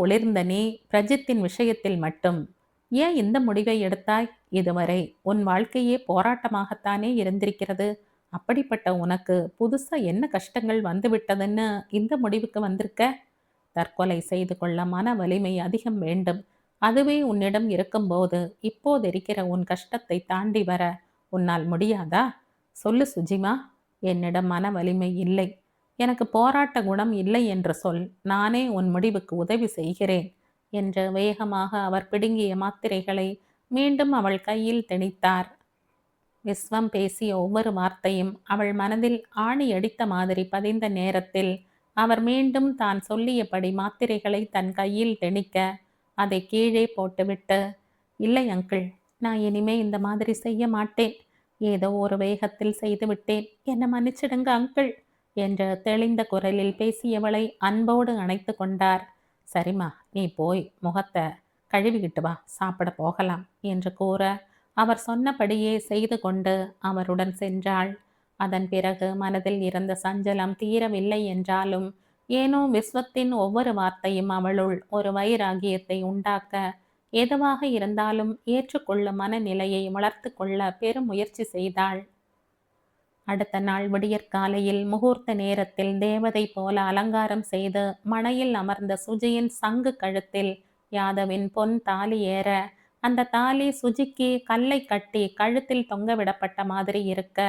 ஒளிர்ந்த நீ பிரஜித்தின் விஷயத்தில் மட்டும் ஏன் இந்த முடிவை எடுத்தாய்? இதுவரை உன் வாழ்க்கையே போராட்டமாகத்தானே இருந்திருக்கிறது. அப்படிப்பட்ட உனக்கு புதுசா என்ன கஷ்டங்கள் வந்துவிட்டதுன்னு இந்த முடிவுக்கு வந்திருக்க? தற்கொலை செய்து கொள்ள மன வலிமை அதிகம் வேண்டும். அதுவே உன்னிடம் இருக்கும்போது இப்போது இருக்கிற உன் கஷ்டத்தை தாண்டி வர உன்னால் முடியாதா? சொல்லு சுஜிமா. என்னிடம் மன வலிமை இல்லை, எனக்கு போராட்ட குணம் இல்லை என்று சொல். நானே உன் முடிவுக்கு உதவி செய்கிறேன் என்று வேகமாக அவர் பிடுங்கிய மாத்திரைகளை மீண்டும் அவள் கையில் திணித்தார். விஸ்வம் பேசிய ஒவ்வொரு வார்த்தையும் அவள் மனதில் ஆணி அடித்த மாதிரி பதிந்த நேரத்தில் அவர் மீண்டும் தான் சொல்லியபடி மாத்திரைகளை தன் கையில் திணிக்க அதை கீழே போட்டுவிட்டு, இல்லை அங்கிள், நான் இனிமே இந்த மாதிரி செய்ய மாட்டேன். ஏதோ ஒரு வேகத்தில் செய்து விட்டேன், என்னை மன்னிச்சிடுங்க அங்கிள் என்று தெளிந்த குரலில் பேசியவளை அன்போடு அணைத்து கொண்டார். சரிம்மா, நீ போய் முகத்தை கழுவிக்கிட்டு வா, சாப்பிட போகலாம் என்று கூற அவர் சொன்னபடியே செய்து கொண்டு அவருடன் சென்றாள். அதன் பிறகு மனதில் இருந்த சஞ்சலம் தீரவில்லை என்றாலும் ஏனோ விஸ்வத்தின் ஒவ்வொரு வார்த்தையும் அவளுள் ஒரு வைராகியத்தை உண்டாக்க, எதுவாக இருந்தாலும் ஏற்றுக்கொள்ளும் மனநிலையை வளர்த்து கொள்ள பெரும் முயற்சி செய்தாள். அடுத்த நாள் விடியற்காலையில் முகூர்த்த நேரத்தில் தேவதை போல அலங்காரம் செய்து மணையில் அமர்ந்த சுஜியின் சங்கு கழுத்தில் யாதவின் பொன் தாலி ஏற, அந்த தாலி சுஜிக்கு கல்லை கட்டி கழுத்தில் தொங்கவிடப்பட்ட மாதிரி இருக்க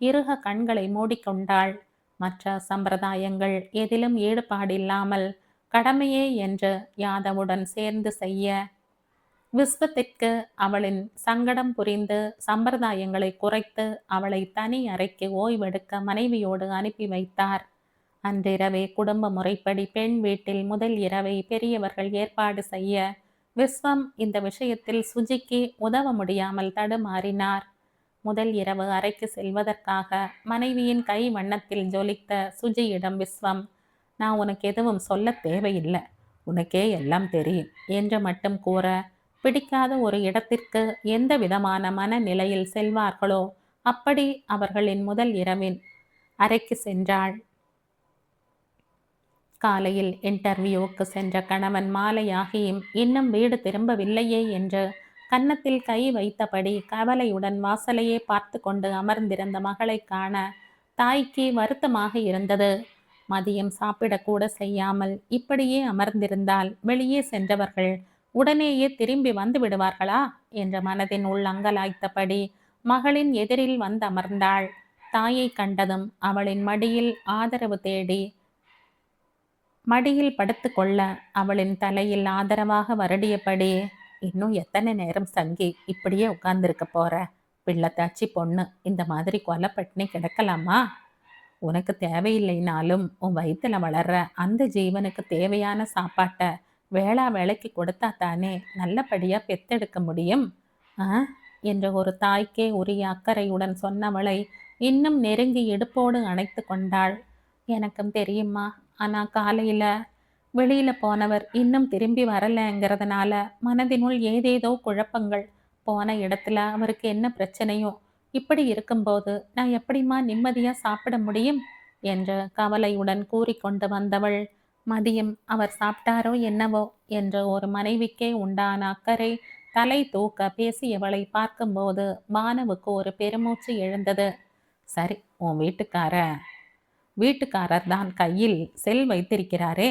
இறுக கண்களை மூடிக்கொண்டாள். மற்ற சம்பிரதாயங்கள் எதிலும் ஈடுபாடில்லாமல் கடமையே என்று யாதவுடன் சேர்ந்து செய்ய விஸ்வத்திற்கு அவளின் சங்கடம் புரிந்து சம்பிரதாயங்களை குறைத்து அவளை தனி அறைக்கு ஓய்வெடுக்க மனைவியோடு அனுப்பி வைத்தார். அன்றிரவே குடும்ப முறைப்படி பெண் வீட்டில் முதல் இரவை பெரியவர்கள் ஏற்பாடு செய்ய விஸ்வம் இந்த விஷயத்தில் சுஜிக்கு உதவ முடியாமல் தடுமாறினார். முதல் இரவு அறைக்கு செல்வதற்காக மனைவியின் கை வண்ணத்தில் ஜொலித்த சுஜியிடம் விஸ்வம், நான் உனக்கு எதுவும் சொல்ல தேவையில்லை, உனக்கே எல்லாம் தெரியும் என்று மட்டும் கூற, பிடிக்காத ஒரு இடத்திற்கு எந்த விதமான மனநிலையில் செல்வார்களோ அப்படி அவர்களின் முதல் இரவின் அறைக்கு சென்றாள். காலையில் இன்டர்வியூவுக்கு சென்ற கணவன் மாலையாகியும் இன்னும் வீடு திரும்பவில்லையே என்று கன்னத்தில் கை வைத்தபடி கவலையுடன் வாசலையே பார்த்து கொண்டு அமர்ந்திருந்த மகளை காண தாய்க்கு வருத்தமாக இருந்தது. மதியம் சாப்பிடக்கூட செய்யாமல் இப்படியே அமர்ந்திருந்தால் வெளியே சென்றவர்கள் உடனேயே திரும்பி வந்து விடுவார்களா என்ற மனதின் உள் அங்கலாய்த்தபடி மகளின் எதிரில் வந்து அமர்ந்தாள். தாயை கண்டதும் அவளின் மடியில் ஆதரவு தேடி மடியில் படுத்து கொள்ள அவளின் தலையில் ஆதரவாக வருடியபடி, இன்னும் எத்தனை நேரம் சங்கி இப்படியே உட்கார்ந்துருக்க போற? பிள்ளைத்தாச்சி பொண்ணு இந்த மாதிரி கொலைப்பட்டினி கிடக்கலாமா? உனக்கு தேவையில்லைனாலும் உன் வயிற்றுல வளர்ற அந்த ஜீவனுக்கு தேவையான சாப்பாட்டை வேளா வேலைக்கு கொடுத்தா தானே நல்லபடியாக பெத்தெடுக்க முடியும் என்ற ஒரு தாய்க்கே உரிய அக்கறையுடன் சொன்னவளை இன்னும் நெருங்கி இடுப்போடு அணைத்து கொண்டாள். எனக்கும் தெரியுமா, ஆனால் காலையில் வெளியில் போனவர் இன்னும் திரும்பி வரலைங்கிறதுனால மனதினுள் ஏதேதோ குழப்பங்கள். போன இடத்துல அவருக்கு என்ன பிரச்சனையோ, இப்படி இருக்கும்போது நான் எப்படிம்மா நிம்மதியாக சாப்பிட முடியும் என்ற கவலையுடன் கூறிக்கொண்டு வந்தவள், மதியம் அவர் சாப்பிட்டாரோ என்னவோ என்ற ஒரு மனைவிக்கே உண்டான அக்கறை தலை தூக்க பேசியவளை பார்க்கும்போது பானுவுக்கு ஒரு பெருமூச்சு எழுந்தது. சரி, உன் வீட்டுக்காரர் தான் கையில் செல் வைத்திருக்கிறாரே,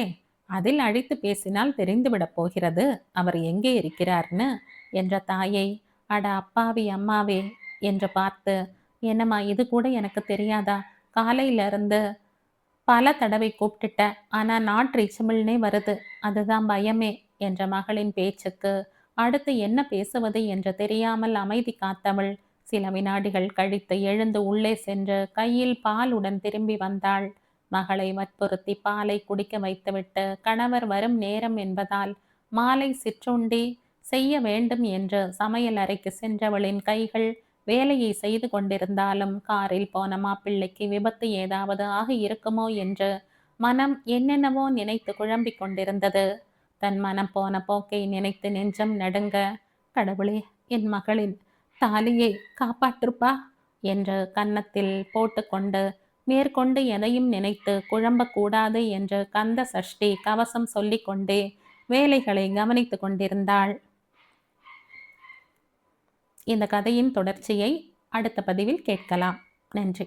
அதில் அழைத்து பேசினால் தெரிந்துவிடப் போகிறது அவர் எங்கே இருக்கிறார்னு என்ற தாயை, அட அப்பாவி அம்மாவே என்று பார்த்து, என்னம்மா இது கூட எனக்கு தெரியாதா? காலையிலிருந்து பல தடவை கூப்பிட்டுட்ட, ஆனால் நாட் ரீச்சபிள்னே வருது, அதுதான் பயமே என்ற மகளின் பேச்சுக்கு அடுத்து என்ன பேசுவது என்று தெரியாமல் அமைதி காத்தவள் சில வினாடிகள் கழித்து எழுந்து உள்ளே சென்று கையில் பாலுடன் திரும்பி வந்தாள். மகளை வற்புறுத்தி பாலை குடிக்க வைத்துவிட்டு கணவர் வரும் நேரம் என்பதால் மாலை சிற்றுண்டி செய்ய வேண்டும் என்று சமையல் அறைக்கு சென்றவளின் கைகள் வேலையை செய்து கொண்டிருந்தாலும் காரில் போன மாப்பிள்ளைக்கு விபத்து ஏதாவது ஆக இருக்குமோ என்று மனம் என்னென்னவோ நினைத்து குழம்பிக் கொண்டிருந்தது. தன் மனம் போன போக்கை நினைத்து நெஞ்சம் நடுங்க, கடவுளே, என் மகளின் தாலியை காப்பாற்றுப்பா என்று கன்னத்தில் போட்டுக்கொண்டு மேற்கொண்டு எதையும் நினைத்து குழம்பக்கூடாது என்று கந்த சஷ்டி கவசம் சொல்லிக்கொண்டே வேலைகளை கவனித்து கொண்டிருந்தாள். இந்த கதையின் தொடர்ச்சியை அடுத்த பதிவில் கேட்கலாம். நன்றி.